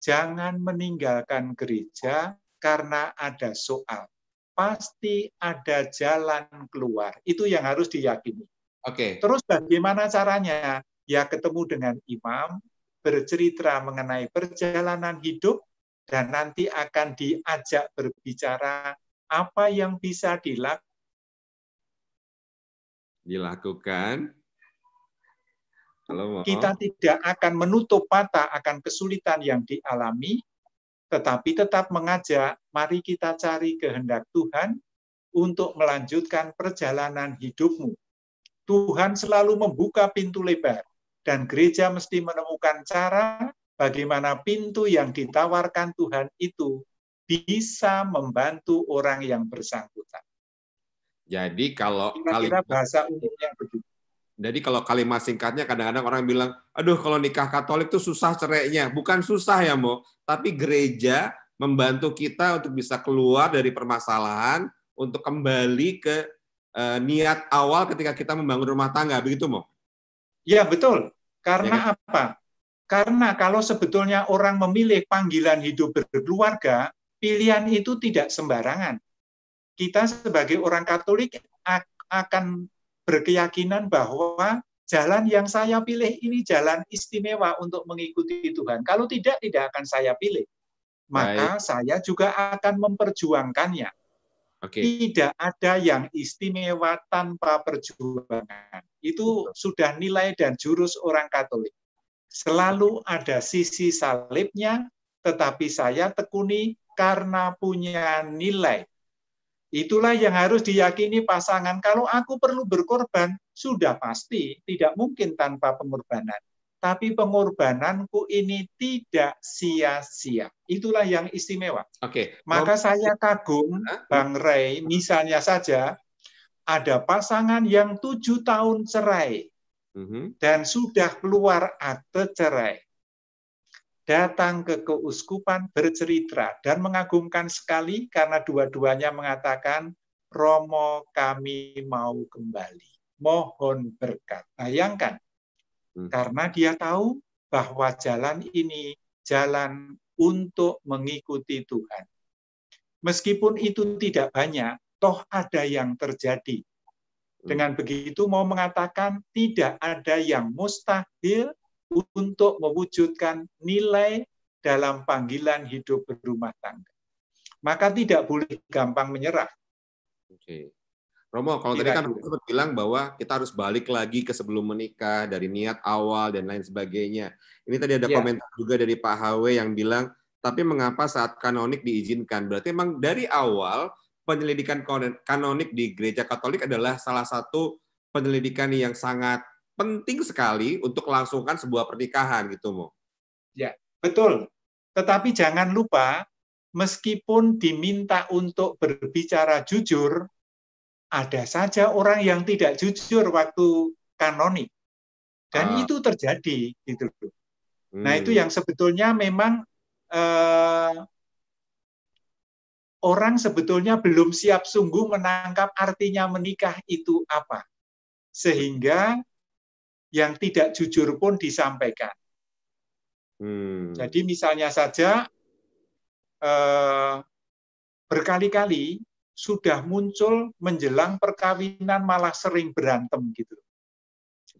jangan meninggalkan gereja karena ada soal. Pasti ada jalan keluar. Itu yang harus diyakini. Terus bagaimana caranya? Ya ketemu dengan imam, bercerita mengenai perjalanan hidup, dan nanti akan diajak berbicara apa yang bisa dilakukan. Kita tidak akan menutup mata akan kesulitan yang dialami, tetapi tetap mengajak, mari kita cari kehendak Tuhan untuk melanjutkan perjalanan hidupmu. Tuhan selalu membuka pintu lebar, dan gereja mesti menemukan cara bagaimana pintu yang ditawarkan Tuhan itu bisa membantu orang yang bersangkutan. Jadi kalau kira-kira bahasa umumnya begitu. Jadi kalau kalimat singkatnya kadang-kadang orang bilang, aduh kalau nikah Katolik itu susah cerainya. Bukan susah ya Mo, tapi gereja membantu kita untuk bisa keluar dari permasalahan, untuk kembali ke niat awal ketika kita membangun rumah tangga. Begitu Mo? Ya betul. Karena ya, apa? Karena kalau sebetulnya orang memilih panggilan hidup berkeluarga, pilihan itu tidak sembarangan. Kita sebagai orang Katolik akan berkeyakinan bahwa jalan yang saya pilih ini jalan istimewa untuk mengikuti Tuhan. Kalau tidak akan saya pilih. Maka saya juga akan memperjuangkannya. Tidak ada yang istimewa tanpa perjuangan. Itu sudah nilai dan jurus orang Katolik. Selalu ada sisi salibnya, tetapi saya tekuni karena punya nilai. Itulah yang harus diyakini pasangan. Kalau aku perlu berkorban, sudah pasti tidak mungkin tanpa pengorbanan. Tapi pengorbananku ini tidak sia-sia. Itulah yang istimewa. Maka saya kagum, Bang Ray, misalnya saja, ada pasangan yang 7 tahun cerai, dan sudah keluar akte cerai. Datang ke keuskupan bercerita dan mengagumkan sekali karena dua-duanya mengatakan, Romo kami mau kembali, mohon berkat. Bayangkan, karena dia tahu bahwa jalan ini jalan untuk mengikuti Tuhan. Meskipun itu tidak banyak, toh ada yang terjadi. Dengan begitu mau mengatakan tidak ada yang mustahil untuk mewujudkan nilai dalam panggilan hidup berumah tangga. Maka tidak boleh gampang menyerah. Romo, kalau tadi kan sempat bilang bahwa kita harus balik lagi ke sebelum menikah, dari niat awal dan lain sebagainya. Ini tadi ada komentar juga dari Pak HW yang bilang, tapi mengapa saat kanonik diizinkan? Berarti memang dari awal penyelidikan kanonik di Gereja Katolik adalah salah satu penyelidikan yang sangat penting sekali untuk langsungkan sebuah pernikahan gitu, Mo. Ya, betul. Tetapi jangan lupa, meskipun diminta untuk berbicara jujur, ada saja orang yang tidak jujur waktu kanonik. Dan itu terjadi gitu. Nah, itu yang sebetulnya memang orang sebetulnya belum siap sungguh menangkap artinya menikah itu apa. Sehingga yang tidak jujur pun disampaikan. Jadi misalnya saja berkali-kali sudah muncul menjelang perkawinan malah sering berantem gitu.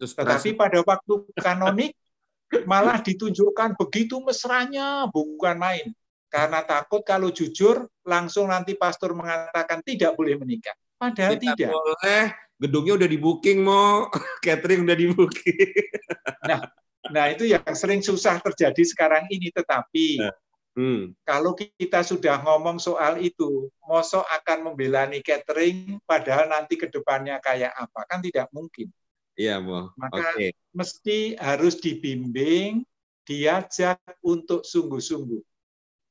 Tetapi pada waktu kanonik malah ditunjukkan begitu mesranya, bukan main. Karena takut kalau jujur langsung nanti pastor mengatakan tidak boleh menikah. Padahal tidak. Boleh, gedungnya udah di-booking, Mo. Catering udah di-booking. Nah, itu yang sering susah terjadi sekarang ini. Tetapi kalau kita sudah ngomong soal itu, mosok akan membelani catering, padahal nanti ke depannya kayak apa? Kan tidak mungkin. Iya, Mo. Maka mesti harus dibimbing, diajak untuk sungguh-sungguh.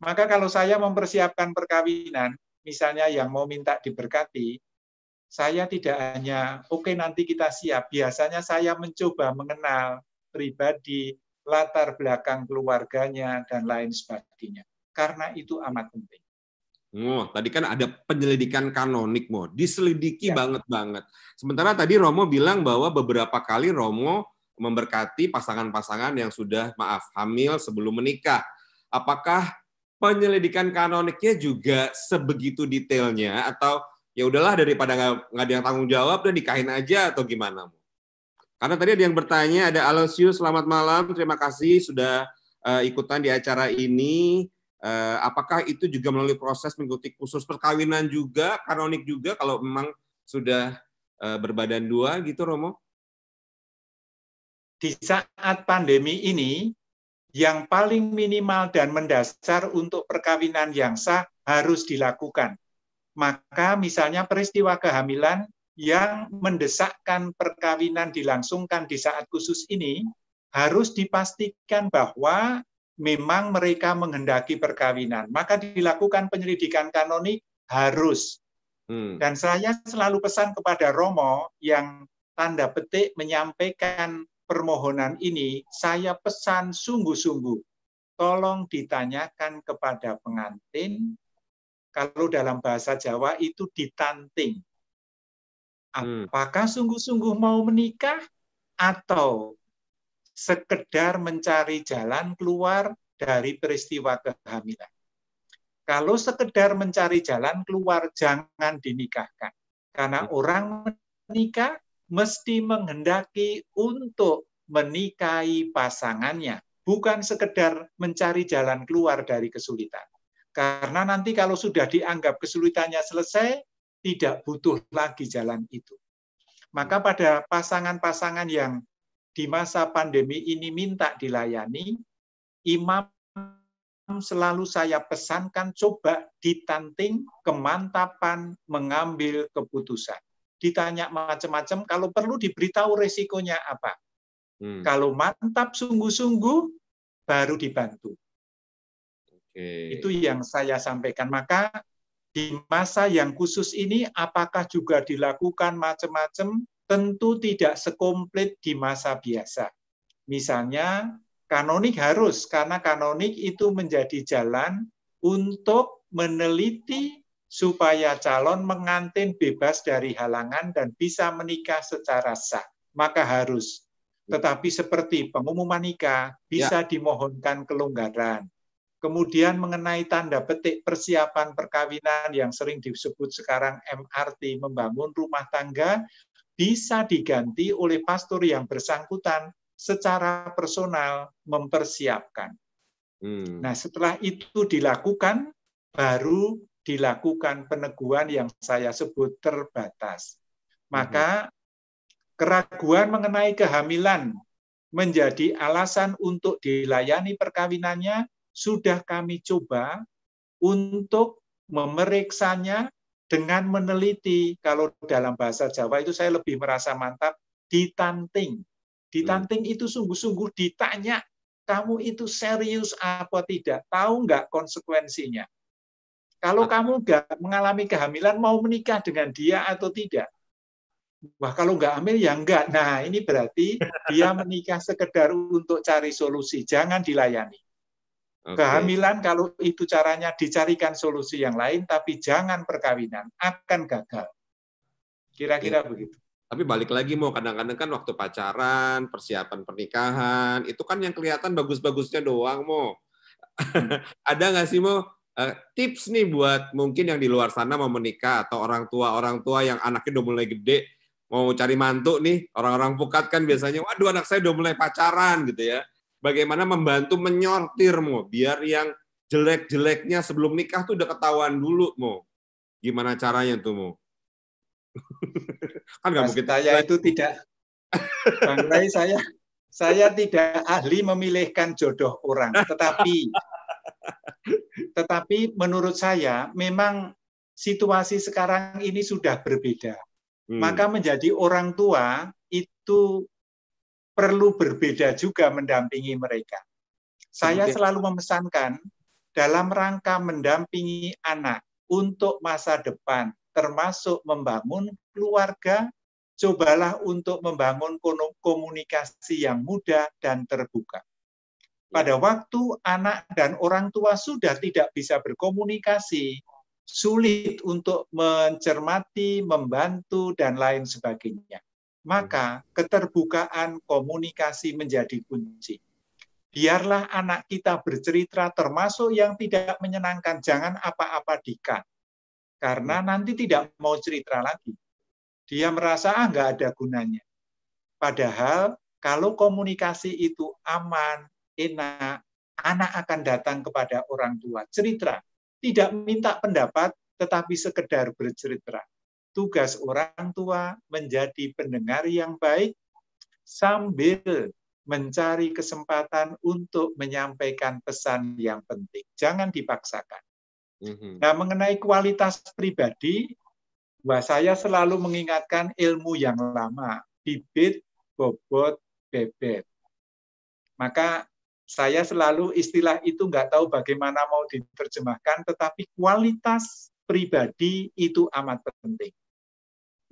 Maka kalau saya mempersiapkan perkawinan, misalnya yang mau minta diberkati, saya tidak hanya, oke, nanti kita siap. Biasanya saya mencoba mengenal pribadi, latar belakang keluarganya, dan lain sebagainya. Karena itu amat penting. Tadi kan ada penyelidikan kanonik, Mo. Diselidiki banget. Sementara tadi Romo bilang bahwa beberapa kali Romo memberkati pasangan-pasangan yang sudah, hamil sebelum menikah. Apakah penyelidikan kanoniknya juga sebegitu detailnya, atau ya udahlah daripada nggak ada yang tanggung jawab dan nikahin aja, atau gimana? Karena tadi ada yang bertanya, ada Alosius, selamat malam, terima kasih sudah ikutan di acara ini. Apakah itu juga melalui proses mengikuti kursus perkawinan juga, kanonik juga, kalau memang sudah berbadan dua gitu, Romo? Di saat pandemi ini, yang paling minimal dan mendasar untuk perkawinan yang sah harus dilakukan. Maka misalnya peristiwa kehamilan yang mendesakkan perkawinan dilangsungkan di saat khusus ini, harus dipastikan bahwa memang mereka menghendaki perkawinan. Maka dilakukan penyelidikan kanonik harus. Dan saya selalu pesan kepada Romo yang tanda petik menyampaikan permohonan ini, saya pesan sungguh-sungguh, tolong ditanyakan kepada pengantin, kalau dalam bahasa Jawa itu ditanting. Apakah sungguh-sungguh mau menikah atau sekedar mencari jalan keluar dari peristiwa kehamilan? Kalau sekedar mencari jalan keluar, jangan dinikahkan. Karena orang menikah mesti menghendaki untuk menikahi pasangannya, bukan sekedar mencari jalan keluar dari kesulitan. Karena nanti kalau sudah dianggap kesulitannya selesai, tidak butuh lagi jalan itu. Maka pada pasangan-pasangan yang di masa pandemi ini minta dilayani, imam selalu saya pesankan coba ditanting kemantapan mengambil keputusan. Ditanya macam-macam, kalau perlu diberitahu resikonya apa. Kalau mantap sungguh-sungguh, baru dibantu. Itu yang saya sampaikan. Maka di masa yang khusus ini, apakah juga dilakukan macam-macam? Tentu tidak sekomplit di masa biasa. Misalnya, kanonik harus, karena kanonik itu menjadi jalan untuk meneliti supaya calon mengantin bebas dari halangan dan bisa menikah secara sah. Maka harus. Tetapi seperti pengumuman nikah, bisa dimohonkan kelonggaran. Kemudian mengenai tanda petik persiapan perkawinan yang sering disebut sekarang MRT, membangun rumah tangga, bisa diganti oleh pastor yang bersangkutan secara personal mempersiapkan. Nah, setelah itu dilakukan, baru dilakukan peneguhan yang saya sebut terbatas. Maka keraguan mengenai kehamilan menjadi alasan untuk dilayani perkawinannya, sudah kami coba untuk memeriksanya dengan meneliti. Kalau dalam bahasa Jawa itu saya lebih merasa mantap, ditanting. Ditanting itu sungguh-sungguh ditanya, kamu itu serius apa tidak? Tahu nggak konsekuensinya? Kalau kamu nggak mengalami kehamilan, mau menikah dengan dia atau tidak? Wah, kalau nggak hamil ya enggak. Nah, ini berarti dia menikah sekedar untuk cari solusi. Jangan dilayani. Kehamilan kalau itu caranya dicarikan solusi yang lain, tapi jangan perkawinan, akan gagal. Kira-kira begitu. Tapi balik lagi mau kadang-kadang kan waktu pacaran, persiapan pernikahan, itu kan yang kelihatan bagus-bagusnya doang mau. Ada nggak sih mau tips nih buat mungkin yang di luar sana mau menikah atau orang tua yang anaknya udah mulai gede mau cari mantu nih, orang-orang pukat kan biasanya, waduh anak saya udah mulai pacaran gitu ya. Bagaimana membantu menyortir mau biar yang jelek-jeleknya sebelum nikah tuh udah ketahuan dulu mau. Gimana caranya tuh mau? Kan nggak mungkin. Saya itu tidak, Bang Ray, saya tidak ahli memilihkan jodoh orang, tetapi menurut saya memang situasi sekarang ini sudah berbeda. Maka menjadi orang tua itu perlu berbeda juga mendampingi mereka. Saya selalu memesankan dalam rangka mendampingi anak untuk masa depan, termasuk membangun keluarga, cobalah untuk membangun komunikasi yang mudah dan terbuka. Pada waktu anak dan orang tua sudah tidak bisa berkomunikasi, sulit untuk mencermati, membantu, dan lain sebagainya. Maka keterbukaan komunikasi menjadi kunci. Biarlah anak kita bercerita termasuk yang tidak menyenangkan, jangan apa-apa di-cut. Karena nanti tidak mau cerita lagi. Dia merasa nggak ada gunanya. Padahal kalau komunikasi itu aman, enak, anak akan datang kepada orang tua, cerita. Tidak minta pendapat, tetapi sekedar bercerita. Tugas orang tua menjadi pendengar yang baik sambil mencari kesempatan untuk menyampaikan pesan yang penting. Jangan dipaksakan. Nah, mengenai kualitas pribadi, saya selalu mengingatkan ilmu yang lama, bibit, bobot, bebet. Maka saya selalu istilah itu nggak tahu bagaimana mau diterjemahkan, tetapi kualitas pribadi itu amat penting.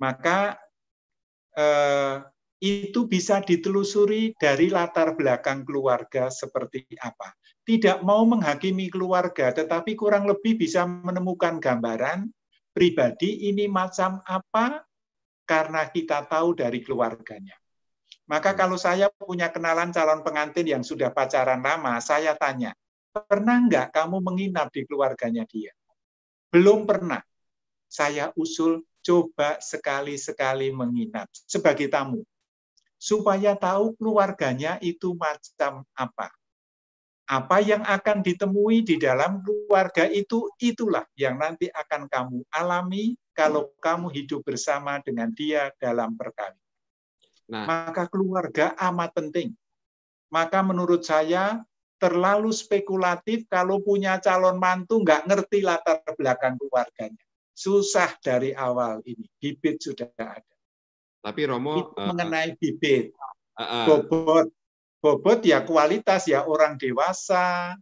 Maka itu bisa ditelusuri dari latar belakang keluarga seperti apa. Tidak mau menghakimi keluarga, tetapi kurang lebih bisa menemukan gambaran pribadi ini macam apa karena kita tahu dari keluarganya. Maka kalau saya punya kenalan calon pengantin yang sudah pacaran lama, saya tanya, pernah nggak kamu menginap di keluarganya dia? Belum pernah. Saya usul, coba sekali-sekali menginap sebagai tamu. Supaya tahu keluarganya itu macam apa. Apa yang akan ditemui di dalam keluarga itu, itulah yang nanti akan kamu alami kalau kamu hidup bersama dengan dia dalam perkawinan. Maka keluarga amat penting. Maka menurut saya terlalu spekulatif kalau punya calon mantu nggak ngerti latar belakang keluarganya. Susah dari awal ini. Bibit sudah ada. Tapi Romo, itu mengenai bibit. Bobot ya kualitas ya orang dewasa,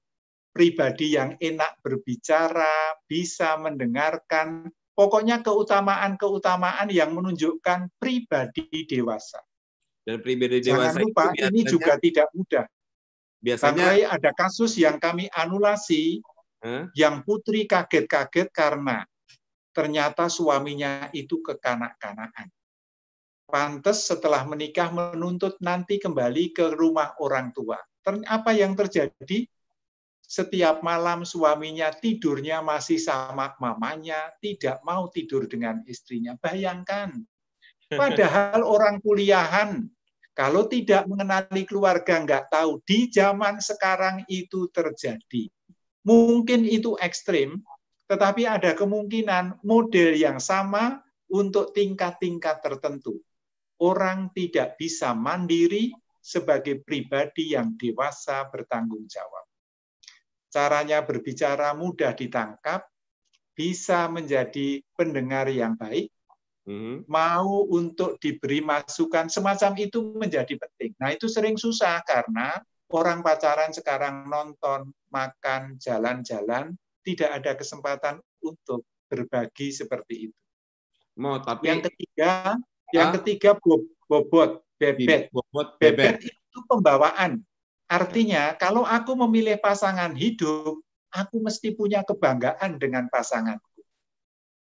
pribadi yang enak berbicara, bisa mendengarkan. Pokoknya keutamaan-keutamaan yang menunjukkan pribadi dewasa. Dan pribadi dewasa. Jangan lupa, ini juga tidak mudah. Biasanya Bang Ray, ada kasus yang kami anulasi, yang putri kaget-kaget karena ternyata suaminya itu kekanak-kanakan. Pantes setelah menikah menuntut nanti kembali ke rumah orang tua. Apa yang terjadi? Setiap malam suaminya tidurnya masih sama mamanya, tidak mau tidur dengan istrinya. Bayangkan, padahal orang kuliahan, kalau tidak mengenali keluarga, nggak tahu. Di zaman sekarang itu terjadi. Mungkin itu ekstrim, tetapi ada kemungkinan model yang sama untuk tingkat-tingkat tertentu. Orang tidak bisa mandiri sebagai pribadi yang dewasa bertanggung jawab. Caranya berbicara mudah ditangkap, bisa menjadi pendengar yang baik, mau untuk diberi masukan, semacam itu menjadi penting. Nah, itu sering susah karena orang pacaran sekarang nonton, makan, jalan-jalan, tidak ada kesempatan untuk berbagi seperti itu. Yang ketiga, bobot, bebet. Bebet itu pembawaan. Artinya, kalau aku memilih pasangan hidup, aku mesti punya kebanggaan dengan pasanganku.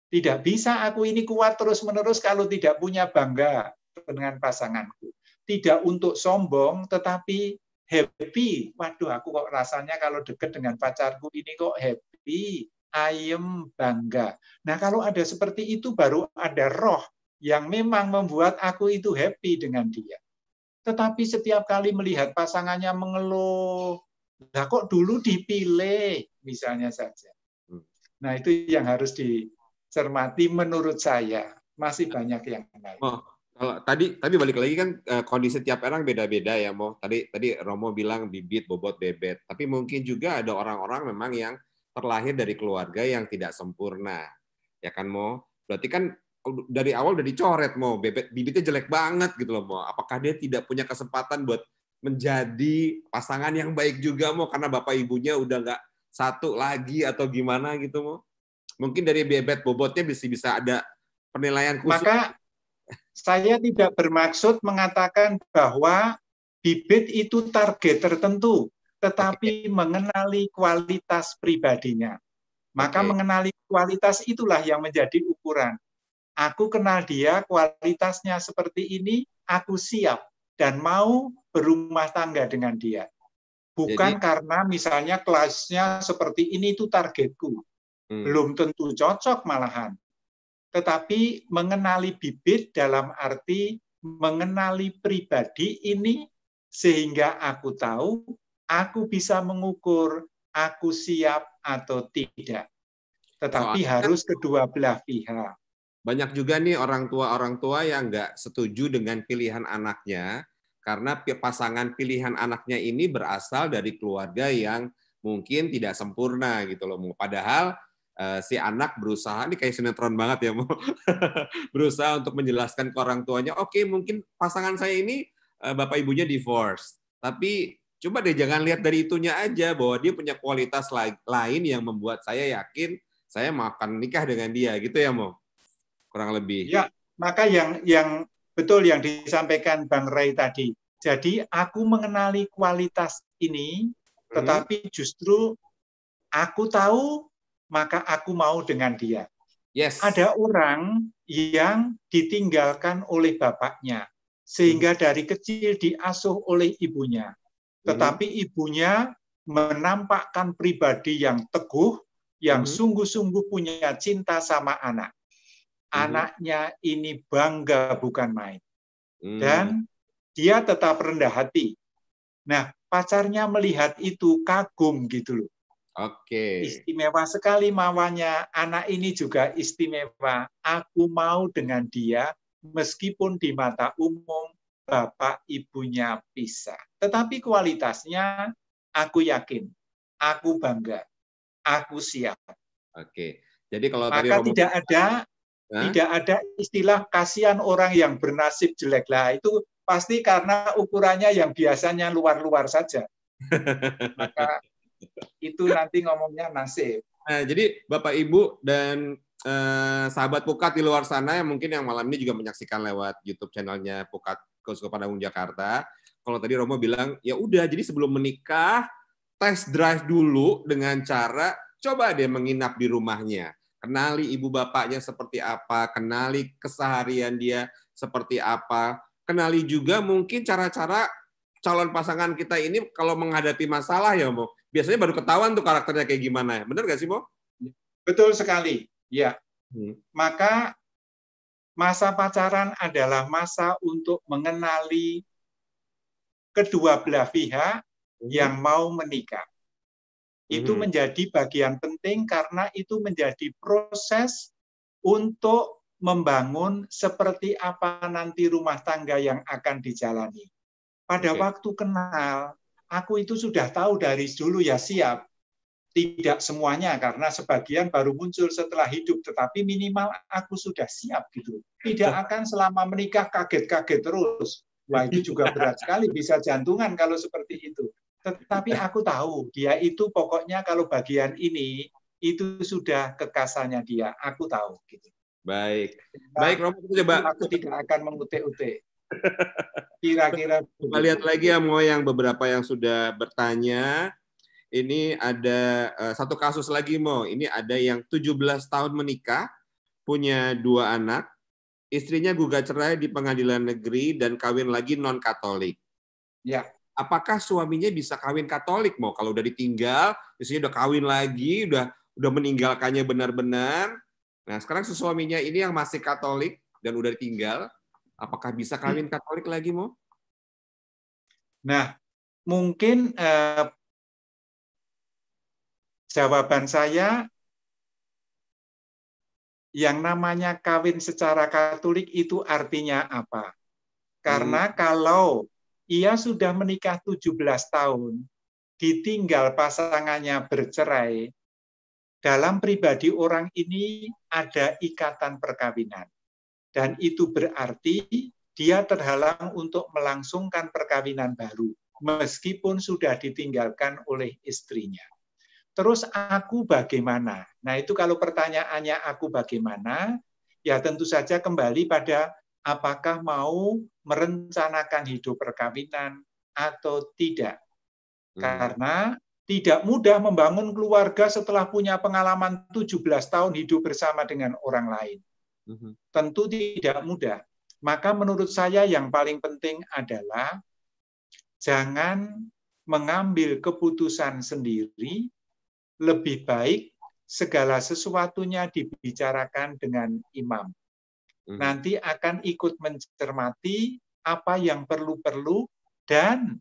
Tidak bisa aku ini kuat terus-menerus kalau tidak punya bangga dengan pasanganku. Tidak untuk sombong, tetapi happy. Waduh, aku kok rasanya kalau dekat dengan pacarku ini kok happy, ayem, bangga. Nah, kalau ada seperti itu, baru ada roh yang memang membuat aku itu happy dengan dia. Tetapi setiap kali melihat pasangannya mengeluh, lah kok dulu dipilih, misalnya saja. Nah, itu yang harus dicermati menurut saya. Masih banyak yang lain. Oh, kalau tadi balik lagi kan kondisi tiap orang beda-beda ya, Mo. Tadi Romo bilang bibit, bobot, bebet. Tapi mungkin juga ada orang-orang memang yang terlahir dari keluarga yang tidak sempurna. Ya kan, Mo? Berarti kan dari awal udah dicoret, Mo. Bibitnya jelek banget gitu loh, Mo. Apakah dia tidak punya kesempatan buat menjadi pasangan yang baik juga, Mo? Karena bapak ibunya udah nggak satu lagi atau gimana gitu, Mo? Mungkin dari bebet bobotnya bisa ada penilaian khusus. Maka saya tidak bermaksud mengatakan bahwa bibit itu target tertentu, tetapi mengenali kualitas pribadinya. Maka mengenali kualitas itulah yang menjadi ukuran. Aku kenal dia, kualitasnya seperti ini, aku siap dan mau berumah tangga dengan dia. Bukan karena misalnya kelasnya seperti ini itu targetku. Belum tentu cocok malahan. Tetapi mengenali bibit dalam arti mengenali pribadi ini sehingga aku tahu, aku bisa mengukur aku siap atau tidak. Tetapi harus kedua belah pihak. Banyak juga nih orang tua yang nggak setuju dengan pilihan anaknya karena pasangan pilihan anaknya ini berasal dari keluarga yang mungkin tidak sempurna gitu loh. Padahal si anak berusaha, ini kayak sinetron banget ya, Mo. Berusaha untuk menjelaskan ke orang tuanya, oke, mungkin pasangan saya ini bapak ibunya divorce, tapi coba deh jangan lihat dari itunya aja, bahwa dia punya kualitas lain yang membuat saya yakin saya mau akan nikah dengan dia, gitu ya, Mo? Kurang lebih. Ya, maka yang betul yang disampaikan Bang Ray tadi. Jadi aku mengenali kualitas ini, tetapi justru aku tahu, maka aku mau dengan dia. Yes. Ada orang yang ditinggalkan oleh bapaknya, sehingga dari kecil diasuh oleh ibunya. Tetapi ibunya menampakkan pribadi yang teguh, yang sungguh-sungguh punya cinta sama anak. Anaknya ini bangga bukan main. Dan dia tetap rendah hati. Nah, pacarnya melihat itu kagum gitu loh. Istimewa sekali mawanya, anak ini juga istimewa. Aku mau dengan dia meskipun di mata umum bapak ibunya pisah. Tetapi kualitasnya aku yakin, aku bangga, aku siap. Jadi kalau maka tadi tidak ada istilah kasihan orang yang bernasib jelek lah. Itu pasti karena ukurannya yang biasanya luar-luar saja. Maka itu nanti ngomongnya nasib. Nah, jadi Bapak Ibu dan sahabat Pukat di luar sana yang mungkin yang malam ini juga menyaksikan lewat YouTube channelnya Pukat Keuskupan Agung Jakarta. Kalau tadi Romo bilang, ya udah, jadi sebelum menikah test drive dulu dengan cara coba deh menginap di rumahnya. Kenali ibu bapaknya seperti apa, kenali keseharian dia seperti apa, kenali juga mungkin cara-cara calon pasangan kita ini kalau menghadapi masalah ya, Mo. Biasanya baru ketahuan tuh karakternya kayak gimana. Benar nggak sih, Mo? Betul sekali, ya. Maka masa pacaran adalah masa untuk mengenali kedua belah pihak yang mau menikah. Itu menjadi bagian penting karena itu menjadi proses untuk membangun seperti apa nanti rumah tangga yang akan dijalani. Pada waktu kenal, aku itu sudah tahu dari dulu ya siap. Tidak semuanya karena sebagian baru muncul setelah hidup, tetapi minimal aku sudah siap gitu. Tidak akan selama menikah kaget-kaget terus. Wah, itu juga berat sekali, bisa jantungan kalau seperti itu. Tetapi aku tahu dia itu pokoknya kalau bagian ini itu sudah kekasannya dia. Aku tahu gitu. Baik. Baik, Romo, coba aku tidak akan mengutik-utik. Kira-kira Kita begitu. lihat lagi ya, Mo, yang beberapa yang sudah bertanya. Ini ada satu kasus lagi, Mo. Ini ada yang 17 tahun menikah, punya 2 anak, istrinya gugat cerai di pengadilan negeri dan kawin lagi non-Katolik. Ya. Apakah suaminya bisa kawin Katolik, Mo? Kalau udah ditinggal, istrinya udah kawin lagi, udah meninggalkannya benar-benar. Nah, sekarang suaminya ini yang masih Katolik dan udah ditinggal, apakah bisa kawin Katolik lagi, Mo? Nah, mungkin jawaban saya, yang namanya kawin secara Katolik itu artinya apa? Karena kalau ia sudah menikah 17 tahun, ditinggal pasangannya bercerai, dalam pribadi orang ini ada ikatan perkawinan. Dan itu berarti dia terhalang untuk melangsungkan perkawinan baru, meskipun sudah ditinggalkan oleh istrinya. Terus aku bagaimana? Nah, itu kalau pertanyaannya aku bagaimana, ya tentu saja kembali pada apakah mau merencanakan hidup perkawinan atau tidak. Karena tidak mudah membangun keluarga setelah punya pengalaman 17 tahun hidup bersama dengan orang lain. Tentu tidak mudah. Maka menurut saya yang paling penting adalah jangan mengambil keputusan sendiri, lebih baik segala sesuatunya dibicarakan dengan imam. Nanti akan ikut mencermati apa yang perlu-perlu dan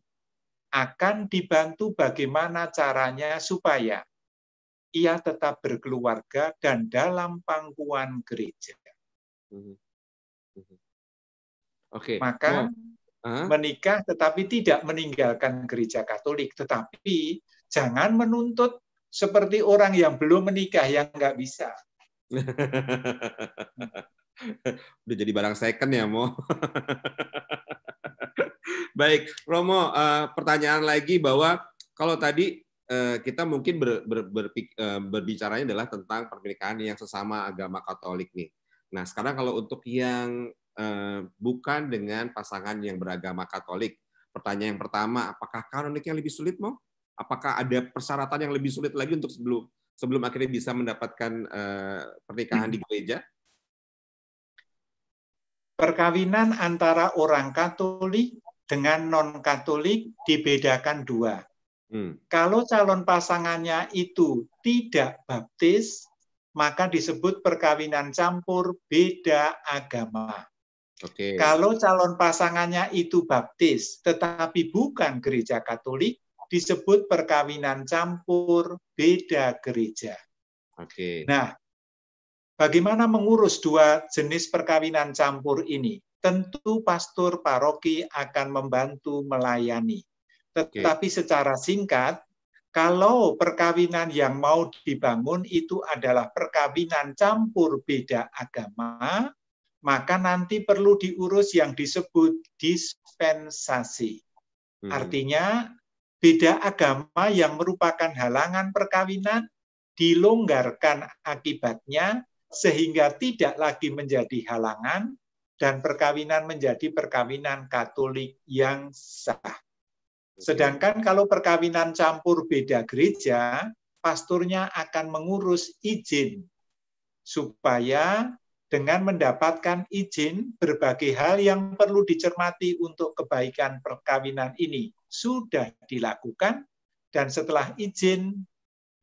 akan dibantu bagaimana caranya supaya ia tetap berkeluarga dan dalam pangkuan gereja. Maka menikah tetapi tidak meninggalkan gereja Katolik, tetapi jangan menuntut seperti orang yang belum menikah yang nggak bisa. Udah jadi barang second ya, Mo. Baik, Romo, pertanyaan lagi bahwa kalau tadi kita mungkin berbicaranya adalah tentang pernikahan yang sesama agama Katolik nih. Nah, sekarang kalau untuk yang bukan dengan pasangan yang beragama Katolik, pertanyaan yang pertama, apakah kanoniknya lebih sulit, Mo? Apakah ada persyaratan yang lebih sulit lagi untuk sebelum akhirnya bisa mendapatkan pernikahan di gereja? Perkawinan antara orang Katolik dengan non-Katolik dibedakan 2. Kalau calon pasangannya itu tidak baptis, maka disebut perkawinan campur beda agama. Kalau calon pasangannya itu baptis, tetapi bukan gereja Katolik, disebut perkawinan campur beda gereja. Nah, bagaimana mengurus 2 jenis perkawinan campur ini? Tentu pastor paroki akan membantu melayani. Tetapi secara singkat, kalau perkawinan yang mau dibangun itu adalah perkawinan campur beda agama, maka nanti perlu diurus yang disebut dispensasi. Artinya, beda agama yang merupakan halangan perkawinan dilonggarkan akibatnya sehingga tidak lagi menjadi halangan dan perkawinan menjadi perkawinan Katolik yang sah. Sedangkan kalau perkawinan campur beda gereja, pastornya akan mengurus izin supaya dengan mendapatkan izin berbagai hal yang perlu dicermati untuk kebaikan perkawinan ini sudah dilakukan dan setelah izin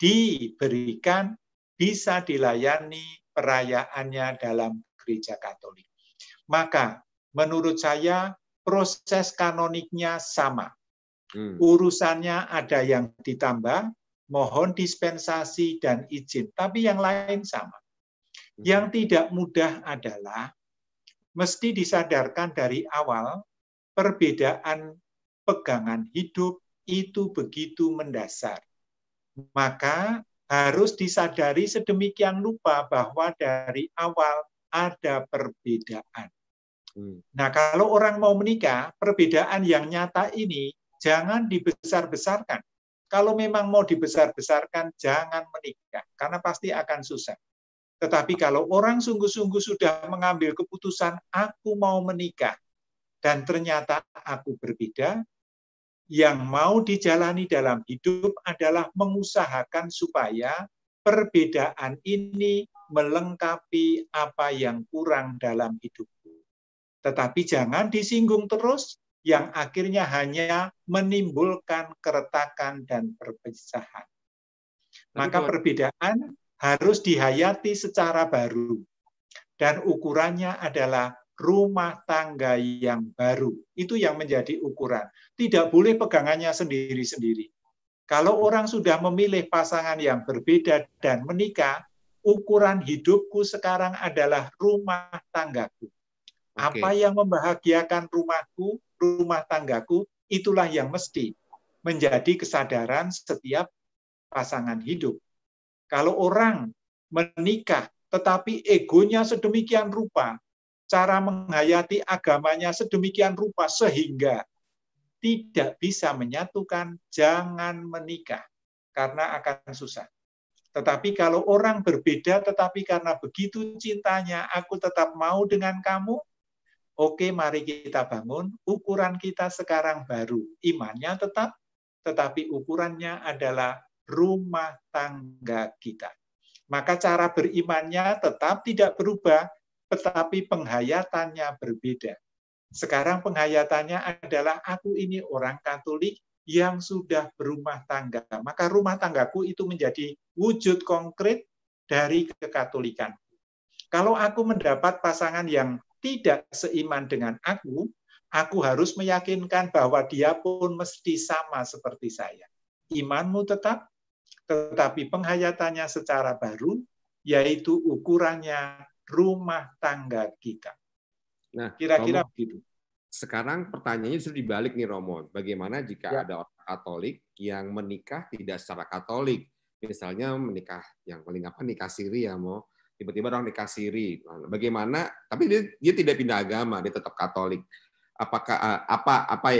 diberikan bisa dilayani perayaannya dalam gereja Katolik. Maka menurut saya proses kanoniknya sama. Urusannya ada yang ditambah, mohon dispensasi dan izin, tapi yang lain sama. Yang tidak mudah adalah mesti disadarkan dari awal perbedaan pegangan hidup itu begitu mendasar. Maka harus disadari sedemikian rupa bahwa dari awal ada perbedaan. Nah, kalau orang mau menikah, perbedaan yang nyata ini jangan dibesar-besarkan. Kalau memang mau dibesar-besarkan, jangan menikah, karena pasti akan susah. Tetapi kalau orang sungguh-sungguh sudah mengambil keputusan, aku mau menikah, dan ternyata aku berbeda, yang mau dijalani dalam hidup adalah mengusahakan supaya perbedaan ini melengkapi apa yang kurang dalam hidupku. Tetapi jangan disinggung terus, yang akhirnya hanya menimbulkan keretakan dan perpecahan. Maka perbedaan harus dihayati secara baru. Dan ukurannya adalah rumah tangga yang baru. Itu yang menjadi ukuran. Tidak boleh pegangannya sendiri-sendiri. Kalau orang sudah memilih pasangan yang berbeda dan menikah, ukuran hidupku sekarang adalah rumah tanggaku. Apa yang membahagiakan rumahku, rumah tanggaku, itulah yang mesti menjadi kesadaran setiap pasangan hidup. Kalau orang menikah, tetapi egonya sedemikian rupa, cara menghayati agamanya sedemikian rupa, sehingga tidak bisa menyatukan, jangan menikah, karena akan susah. Tetapi kalau orang berbeda, tetapi karena begitu cintanya, aku tetap mau dengan kamu, oke, mari kita bangun. Ukuran kita sekarang baru. Imannya tetap, tetapi ukurannya adalah rumah tangga kita. Maka cara berimannya tetap tidak berubah, tetapi penghayatannya berbeda. Sekarang penghayatannya adalah aku ini orang Katolik yang sudah berumah tangga. Maka rumah tanggaku itu menjadi wujud konkret dari kekatolikan. Kalau aku mendapat pasangan yang tidak seiman dengan aku harus meyakinkan bahwa dia pun mesti sama seperti saya. Imanmu tetap, tetapi penghayatannya secara baru, yaitu ukurannya rumah tangga kita. Nah, kira-kira begitu. Sekarang pertanyaannya sudah dibalik nih, Romo. Bagaimana jika ada orang Katolik yang menikah tidak secara Katolik? Misalnya menikah yang paling nikah siri ya, Mo. Tiba-tiba orang nikah siri. Bagaimana? Tapi dia tidak pindah agama, dia tetap Katolik. Apakah apa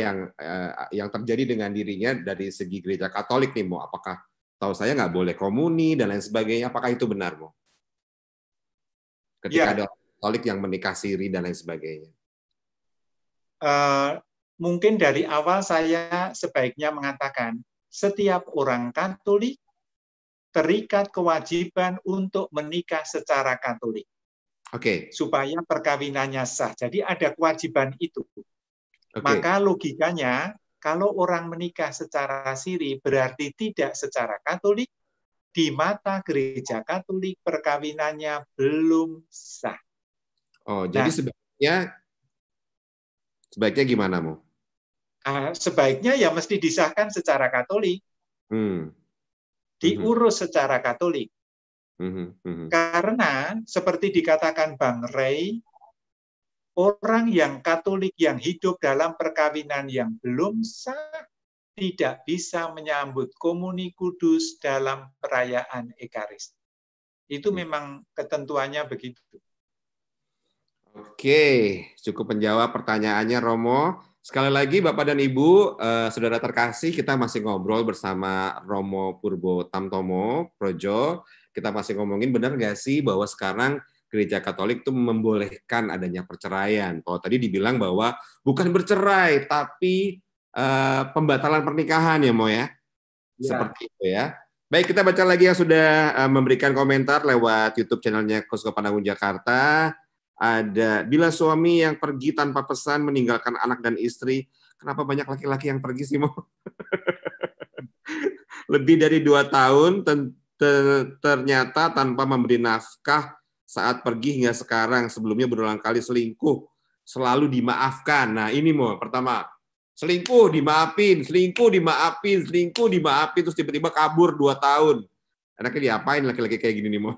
yang terjadi dengan dirinya dari segi gereja Katolik nih, Mo? Apakah tahu saya nggak boleh komuni dan lain sebagainya? Apakah itu benar, Mo? Ketika ada orang Katolik yang menikah siri dan lain sebagainya. Mungkin dari awal saya sebaiknya mengatakan setiap orang Katolik terikat kewajiban untuk menikah secara Katolik. Supaya perkawinannya sah. Jadi ada kewajiban itu. Maka logikanya, kalau orang menikah secara siri berarti tidak secara Katolik, di mata gereja Katolik perkawinannya belum sah. Jadi sebaiknya gimana, Mo? Sebaiknya ya mesti disahkan secara Katolik. Diurus secara Katolik. Karena seperti dikatakan Bang Ray, orang yang Katolik yang hidup dalam perkawinan yang belum sah tidak bisa menyambut komuni kudus dalam perayaan Ekaristi. Itu memang ketentuannya begitu. Cukup menjawab pertanyaannya, Romo. Sekali lagi, Bapak dan Ibu, saudara terkasih, kita masih ngobrol bersama Romo Purbo Tamtomo Projo. Kita masih ngomongin benar nggak sih bahwa sekarang gereja Katolik itu membolehkan adanya perceraian. Kalau tadi dibilang bahwa bukan bercerai, tapi pembatalan pernikahan ya, Mo ya? Seperti itu ya. Baik, kita baca lagi yang sudah memberikan komentar lewat YouTube channelnya Keuskupan Agung Jakarta. Ada, bila suami yang pergi tanpa pesan meninggalkan anak dan istri, kenapa banyak laki-laki yang pergi sih, Mo? Lebih dari 2 tahun, ternyata tanpa memberi nafkah saat pergi hingga sekarang. Sebelumnya berulang kali selingkuh, selalu dimaafkan. Nah ini, Mo, pertama, selingkuh dimaafin, terus tiba-tiba kabur 2 tahun. Enaknya diapain laki-laki kayak gini nih, Mo?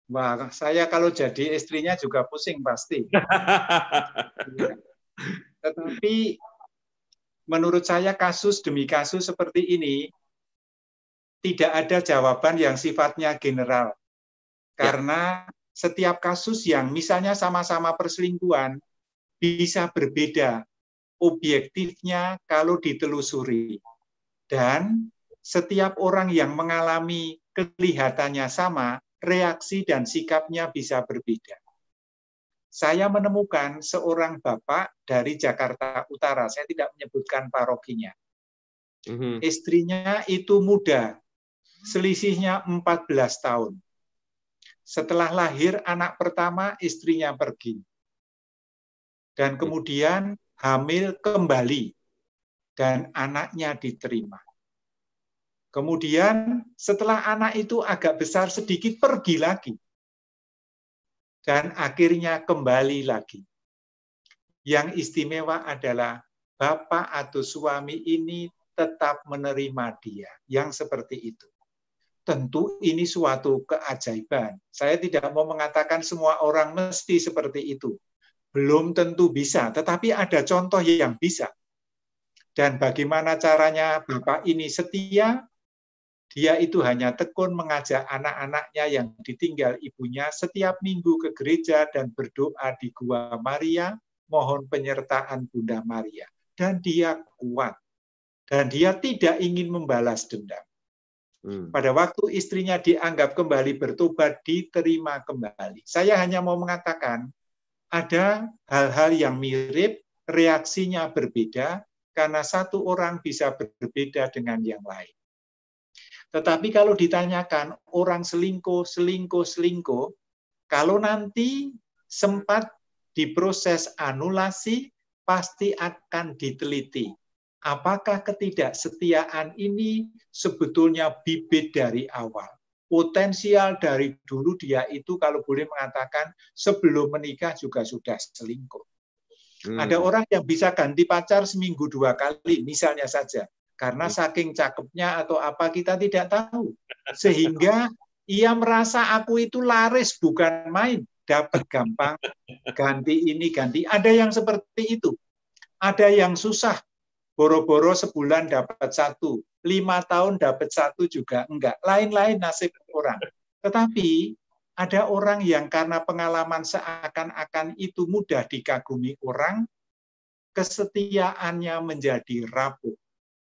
Wah, saya kalau jadi istrinya juga pusing pasti. Tetapi menurut saya kasus demi kasus seperti ini tidak ada jawaban yang sifatnya general. Karena setiap kasus yang misalnya sama-sama perselingkuhan bisa berbeda objektifnya kalau ditelusuri. Dan setiap orang yang mengalami kelihatannya sama, reaksi dan sikapnya bisa berbeda. saya menemukan seorang bapak dari Jakarta Utara, saya tidak menyebutkan parokinya. Istrinya itu muda, selisihnya 14 tahun. Setelah lahir anak pertama, istrinya pergi. Dan kemudian hamil kembali, dan anaknya diterima. Kemudian setelah anak itu agak besar sedikit, pergi lagi. Dan akhirnya kembali lagi. Yang istimewa adalah bapak atau suami ini tetap menerima dia. Yang seperti itu. Tentu ini suatu keajaiban. Saya tidak mau mengatakan semua orang mesti seperti itu. Belum tentu bisa, tetapi ada contoh yang bisa. Dan bagaimana caranya bapak ini setia? Dia itu hanya tekun mengajak anak-anaknya yang ditinggal ibunya setiap minggu ke gereja dan berdoa di Gua Maria, mohon penyertaan Bunda Maria. Dan dia kuat. Dan dia tidak ingin membalas dendam. Pada waktu istrinya dianggap kembali bertobat, diterima kembali. Saya hanya mau mengatakan, ada hal-hal yang mirip, reaksinya berbeda, karena satu orang bisa berbeda dengan yang lain. Tetapi kalau ditanyakan orang selingkuh, kalau nanti sempat diproses anulasi, pasti akan diteliti. Apakah ketidaksetiaan ini sebetulnya bibit dari awal? Potensial dari dulu dia itu kalau boleh mengatakan sebelum menikah juga sudah selingkuh. Ada orang yang bisa ganti pacar seminggu 2 kali, misalnya saja. Karena saking cakepnya atau apa kita tidak tahu. Sehingga ia merasa aku itu laris bukan main. Dapat gampang, ganti ini, ganti. Ada yang seperti itu. Ada yang susah. Boro-boro sebulan dapat 1, 5 tahun dapat 1 juga enggak. Lain-lain nasib orang. Tetapi ada orang yang karena pengalaman seakan-akan itu mudah dikagumi orang, kesetiaannya menjadi rapuh.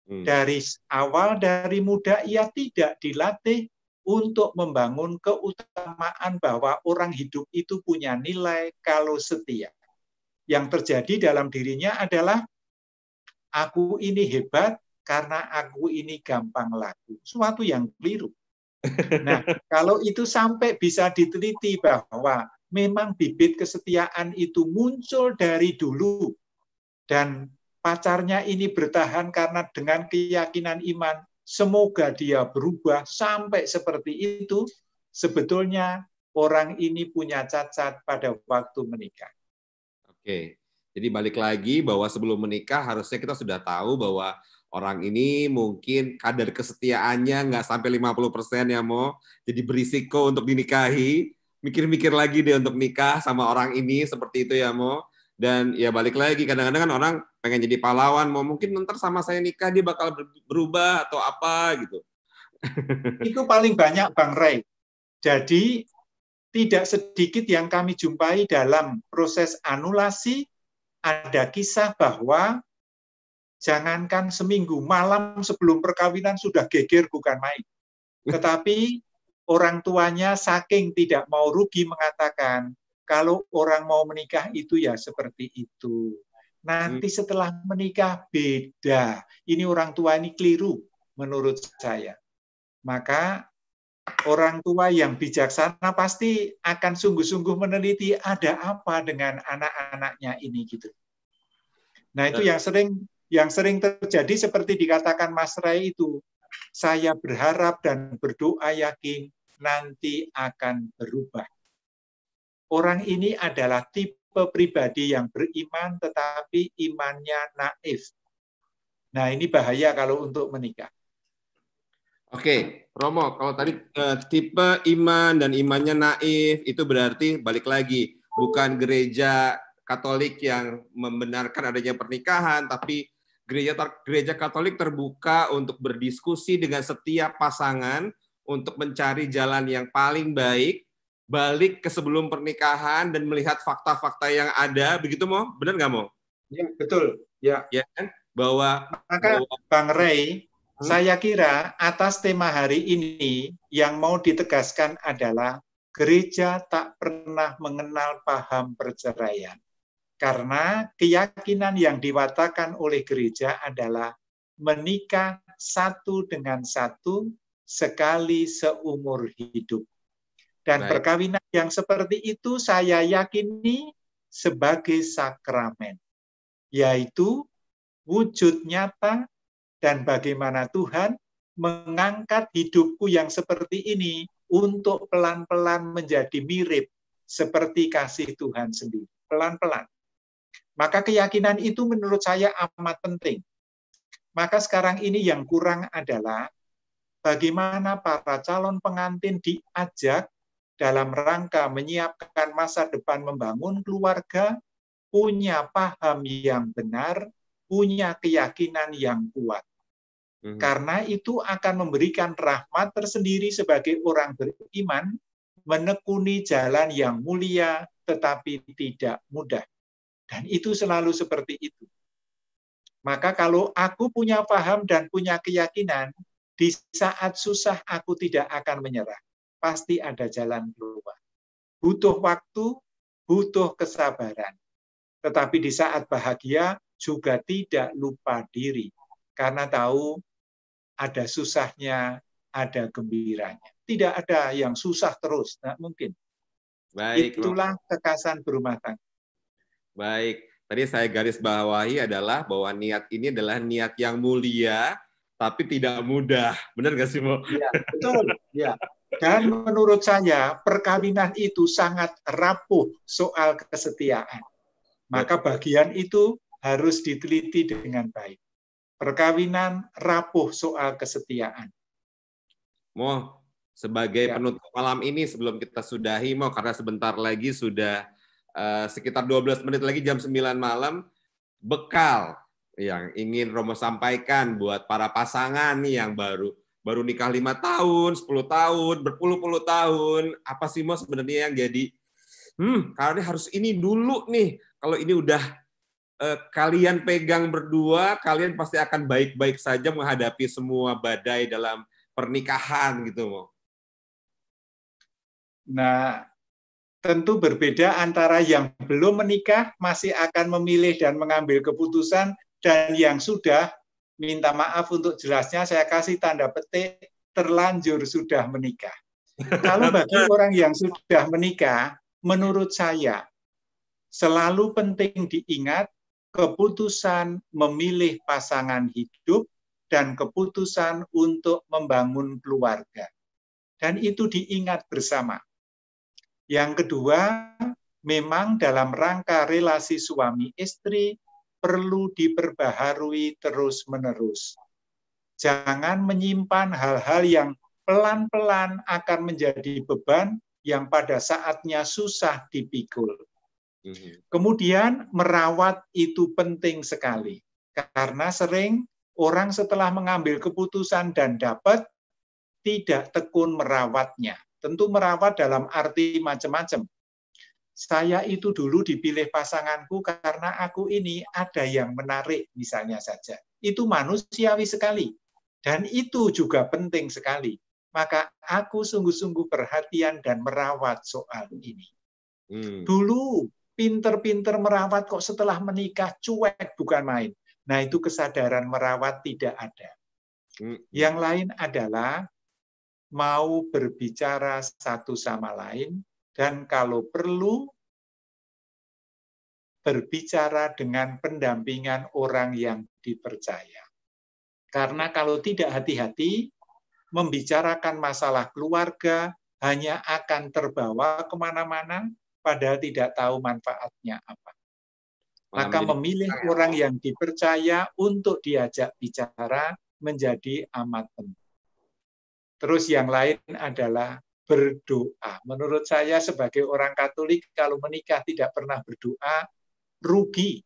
Dari awal, dari muda, ia tidak dilatih untuk membangun keutamaan bahwa orang hidup itu punya nilai kalau setia. Yang terjadi dalam dirinya adalah aku ini hebat karena aku ini gampang laku. Suatu yang keliru. Nah, kalau itu sampai bisa diteliti bahwa memang bibit kesetiaan itu muncul dari dulu dan pacarnya ini bertahan karena dengan keyakinan iman, semoga dia berubah sampai seperti itu, sebetulnya orang ini punya cacat pada waktu menikah. Oke. Jadi balik lagi bahwa sebelum menikah harusnya kita sudah tahu bahwa orang ini mungkin kadar kesetiaannya nggak sampai 50% ya Mo. Jadi berisiko untuk dinikahi. Mikir-mikir lagi deh untuk nikah sama orang ini seperti itu ya Mo. Dan ya balik lagi kadang-kadang kan orang pengen jadi pahlawan, Mo. Mungkin ntar sama saya nikah dia bakal berubah atau apa gitu. Itu paling banyak Bang Ray. Jadi tidak sedikit yang kami jumpai dalam proses anulasi. Ada kisah bahwa jangankan seminggu, malam sebelum perkawinan sudah geger bukan main. Tetapi orang tuanya saking tidak mau rugi mengatakan, kalau orang mau menikah itu ya seperti itu. Nanti setelah menikah beda. Ini orang tua ini keliru menurut saya. Maka orang tua yang bijaksana pasti akan sungguh-sungguh meneliti ada apa dengan anak-anaknya ini gitu. Nah, itu yang sering terjadi seperti dikatakan Mas Ray itu. Saya berharap dan berdoa yakin nanti akan berubah. Orang ini adalah tipe pribadi yang beriman tetapi imannya naif. Nah, ini bahaya kalau untuk menikah. Oke, Romo, kalau tadi tipe iman dan imannya naif, itu berarti balik lagi, bukan gereja Katolik yang membenarkan adanya pernikahan, tapi gereja Katolik terbuka untuk berdiskusi dengan setiap pasangan untuk mencari jalan yang paling baik, balik ke sebelum pernikahan dan melihat fakta-fakta yang ada, begitu Mo? Benar nggak Mo? Ya, betul. Ya. Ya kan? Maka Bang Ray, saya kira atas tema hari ini yang mau ditegaskan adalah gereja tak pernah mengenal paham perceraian. Karena keyakinan yang diwatakan oleh gereja adalah menikah satu dengan satu sekali seumur hidup. Dan Baik. perkawinan yang seperti itu saya yakini sebagai sakramen, yaitu wujud nyata dan bagaimana Tuhan mengangkat hidupku yang seperti ini untuk pelan-pelan menjadi mirip seperti kasih Tuhan sendiri. Pelan-pelan. Maka keyakinan itu menurut saya amat penting. Maka sekarang ini yang kurang adalah bagaimana para calon pengantin diajak dalam rangka menyiapkan masa depan membangun keluarga, punya paham yang benar, punya keyakinan yang kuat. Karena itu akan memberikan rahmat tersendiri sebagai orang beriman, menekuni jalan yang mulia tetapi tidak mudah. Dan itu selalu seperti itu. Maka kalau aku punya paham dan punya keyakinan, di saat susah aku tidak akan menyerah. Pasti ada jalan keluar. Butuh waktu, butuh kesabaran. Tetapi di saat bahagia juga tidak lupa diri. Karena tahu ada susahnya, ada gembiranya. Tidak ada yang susah terus, tidak mungkin. Baik, Itulah kekasan berumah tangga. Baik, tadi saya garis bawahi adalah bahwa niat ini adalah niat yang mulia, tapi tidak mudah. Benar nggak sih, Mo? Ya, betul. Ya. Dan menurut saya, perkawinan itu sangat rapuh soal kesetiaan. Maka bagian itu harus diteliti dengan baik. Perkawinan rapuh soal kesetiaan. Mo, sebagai penutup malam ini sebelum kita sudahi, Mo, karena sebentar lagi sudah sekitar 12 menit lagi jam 9 malam, bekal yang ingin Romo sampaikan buat para pasangan nih yang baru nikah 5 tahun, 10 tahun, berpuluh-puluh tahun, apa sih Mo sebenarnya yang jadi karena harus ini dulu nih. Kalau ini udah kalian pegang berdua, kalian pasti akan baik-baik saja menghadapi semua badai dalam pernikahan gitu, Mo. Nah, tentu berbeda antara yang belum menikah masih akan memilih dan mengambil keputusan, dan yang sudah, minta maaf untuk jelasnya, saya kasih tanda petik, terlanjur sudah menikah. Kalau bagi orang yang sudah menikah, menurut saya, selalu penting diingat keputusan memilih pasangan hidup dan keputusan untuk membangun keluarga. Dan itu diingat bersama. Yang kedua, memang dalam rangka relasi suami istri perlu diperbaharui terus-menerus. Jangan menyimpan hal-hal yang pelan-pelan akan menjadi beban yang pada saatnya susah dipikul. Kemudian merawat itu penting sekali. Karena sering orang setelah mengambil keputusan dan dapat, tidak tekun merawatnya. Tentu merawat dalam arti macam-macam. Saya itu dulu dipilih pasanganku karena aku ini ada yang menarik misalnya saja. Itu manusiawi sekali. Dan itu juga penting sekali. Maka aku sungguh-sungguh perhatian dan merawat soal ini. Dulu pinter-pinter merawat kok setelah menikah cuek bukan main. Nah itu kesadaran merawat tidak ada. Yang lain adalah mau berbicara satu sama lain, dan kalau perlu berbicara dengan pendampingan orang yang dipercaya. Karena kalau tidak hati-hati, membicarakan masalah keluarga hanya akan terbawa kemana-mana, padahal tidak tahu manfaatnya apa. Maka memilih orang yang dipercaya untuk diajak bicara menjadi amat penting. Terus yang lain adalah berdoa. Menurut saya sebagai orang Katolik, kalau menikah tidak pernah berdoa, rugi.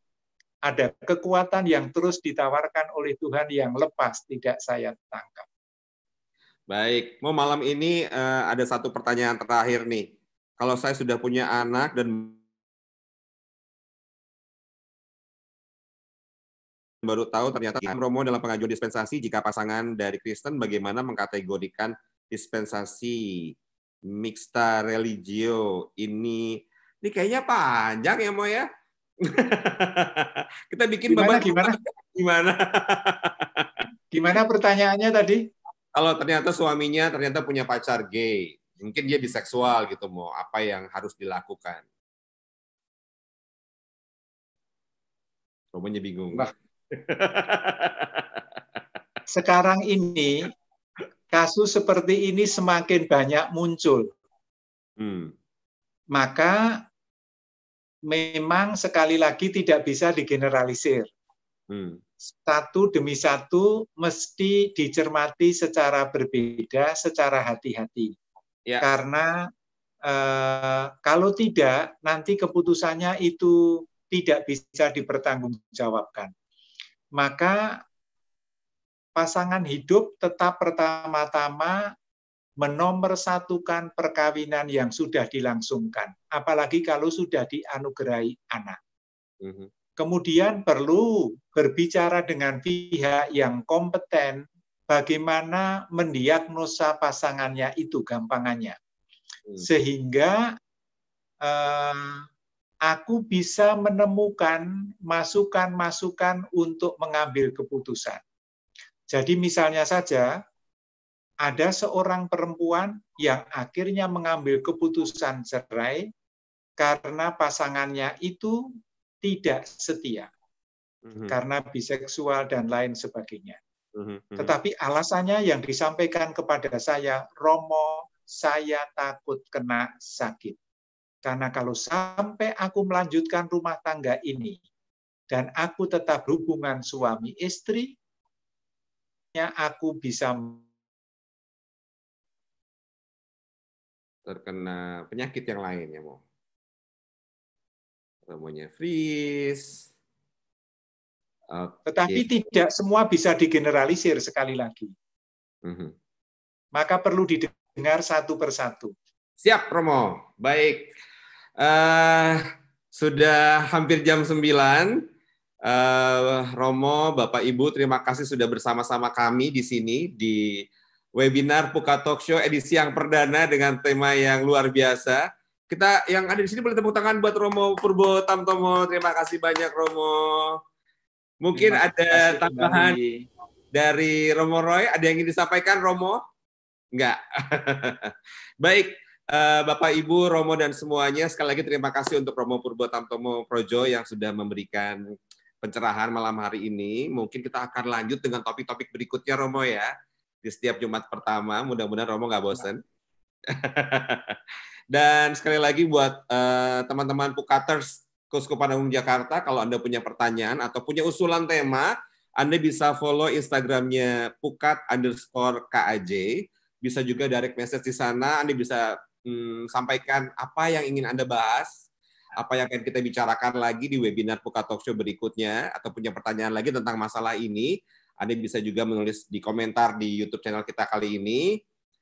Ada kekuatan yang terus ditawarkan oleh Tuhan yang lepas tidak saya tangkap. Baik, Mo, malam ini ada satu pertanyaan terakhir nih. Kalau saya sudah punya anak dan baru tahu ternyata Romo dalam pengajuan dispensasi jika pasangan dari Kristen bagaimana mengkategorikan dispensasi. Mixta Religio. Ini kayaknya panjang ya, Mo ya. Kita bikin Gimana, beban gimana? gimana? Gimana pertanyaannya tadi? Kalau ternyata suaminya ternyata punya pacar gay, mungkin dia biseksual gitu, Mo. Apa yang harus dilakukan? Romonya bingung. Wah, sekarang ini kasus seperti ini semakin banyak muncul. Maka memang sekali lagi tidak bisa digeneralisir. Satu demi satu mesti dicermati secara berbeda, secara hati-hati. Ya. Karena kalau tidak, nanti keputusannya itu tidak bisa dipertanggungjawabkan. Maka pasangan hidup tetap pertama-tama menomorsatukan perkawinan yang sudah dilangsungkan, apalagi kalau sudah dianugerahi anak. Kemudian perlu berbicara dengan pihak yang kompeten bagaimana mendiagnosa pasangannya itu gampangannya. Sehingga aku bisa menemukan masukan-masukan untuk mengambil keputusan. Jadi misalnya saja, ada seorang perempuan yang akhirnya mengambil keputusan cerai karena pasangannya itu tidak setia, karena biseksual dan lain sebagainya. Tetapi alasannya yang disampaikan kepada saya, Romo, saya takut kena sakit. Karena kalau sampai aku melanjutkan rumah tangga ini, dan aku tetap hubungan suami istri, aku bisa terkena penyakit yang lain ya, Mo. Romonya freeze. Tetapi tidak semua bisa digeneralisir sekali lagi. Maka perlu didengar satu persatu. Siap, Romo. Baik. Sudah hampir jam 9. Romo, Bapak Ibu, terima kasih sudah bersama-sama kami di sini di webinar Pukat Talk Show edisi yang perdana dengan tema yang luar biasa. Kita yang ada di sini boleh tepuk tangan buat Romo Purbo Tamtomo. Terima kasih banyak, Romo. Mungkin ada tambahan dari Romo Roy. Ada yang ingin disampaikan, Romo? Enggak. Baik, Bapak, Ibu, Romo, dan semuanya. Sekali lagi terima kasih untuk Romo Purbo Tamtomo Projo yang sudah memberikan pencerahan malam hari ini. Mungkin kita akan lanjut dengan topik-topik berikutnya, Romo, ya. Di setiap Jumat pertama, mudah-mudahan Romo nggak bosan. Dan sekali lagi buat teman-teman Pukaters Keuskupan Agung Jakarta, kalau Anda punya pertanyaan atau punya usulan tema, Anda bisa follow Instagramnya pukat_kaj, bisa juga direct message di sana, Anda bisa sampaikan apa yang ingin Anda bahas, apa yang akan kita bicarakan lagi di webinar Pukat Talk Show berikutnya, atau punya pertanyaan lagi tentang masalah ini, Anda bisa juga menulis di komentar di YouTube channel kita kali ini.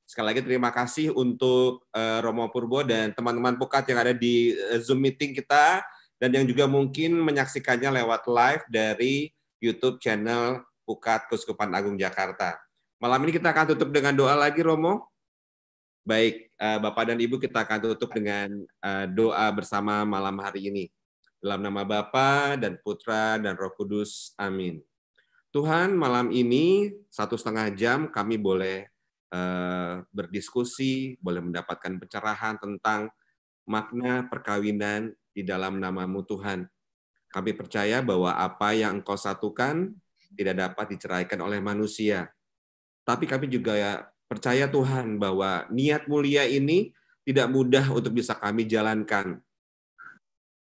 Sekali lagi terima kasih untuk Romo Purbo dan teman-teman Pukat yang ada di Zoom meeting kita, dan yang juga mungkin menyaksikannya lewat live dari YouTube channel Pukat Keuskupan Agung Jakarta. Malam ini kita akan tutup dengan doa lagi, Romo. Baik, Bapak dan Ibu, kita akan tutup dengan doa bersama malam hari ini. Dalam nama Bapa dan Putra dan Roh Kudus. Amin. Tuhan, malam ini 1,5 jam kami boleh berdiskusi, boleh mendapatkan pencerahan tentang makna perkawinan di dalam nama-Mu, Tuhan. Kami percaya bahwa apa yang Engkau satukan tidak dapat diceraikan oleh manusia. Tapi kami juga percaya, Tuhan, bahwa niat mulia ini tidak mudah untuk bisa kami jalankan.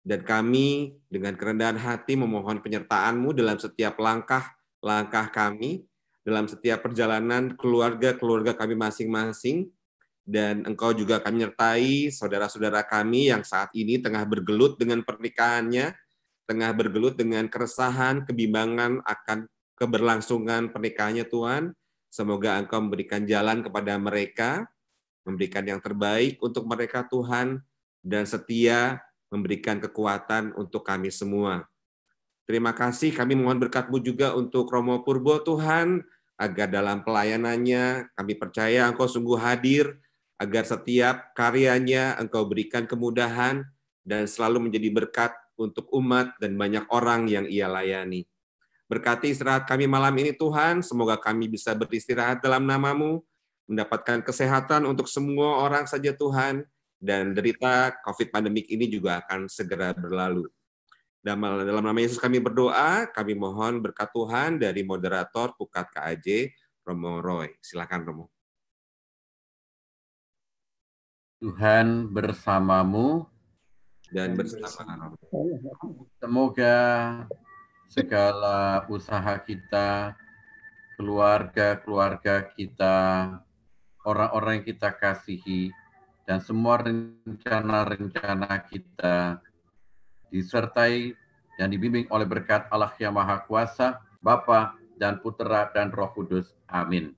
Dan kami dengan kerendahan hati memohon penyertaan-Mu dalam setiap langkah kami, dalam setiap perjalanan keluarga kami masing-masing, dan Engkau juga akan menyertai saudara-saudara kami yang saat ini tengah bergelut dengan pernikahannya, tengah bergelut dengan keresahan, kebimbangan akan keberlangsungan pernikahannya, Tuhan. Semoga Engkau memberikan jalan kepada mereka, memberikan yang terbaik untuk mereka, Tuhan, dan setia memberikan kekuatan untuk kami semua. Terima kasih, kami mohon berkat-Mu juga untuk Romo Purbo, Tuhan, agar dalam pelayanannya kami percaya Engkau sungguh hadir, agar setiap karyanya Engkau berikan kemudahan dan selalu menjadi berkat untuk umat dan banyak orang yang Ia layani. Berkati istirahat kami malam ini Tuhan, semoga kami bisa beristirahat dalam nama-Mu, mendapatkan kesehatan untuk semua orang saja Tuhan, dan derita COVID pandemik ini juga akan segera berlalu. Dalam nama Yesus kami berdoa, kami mohon berkat Tuhan dari moderator Pukat KAJ, Romo Roy. Silakan Romo. Tuhan bersamamu Dan bersama semoga segala usaha kita, keluarga-keluarga kita, orang-orang yang kita kasihi, dan semua rencana-rencana kita disertai dan dibimbing oleh berkat Allah yang Maha Kuasa, Bapa dan Putera dan Roh Kudus. Amin.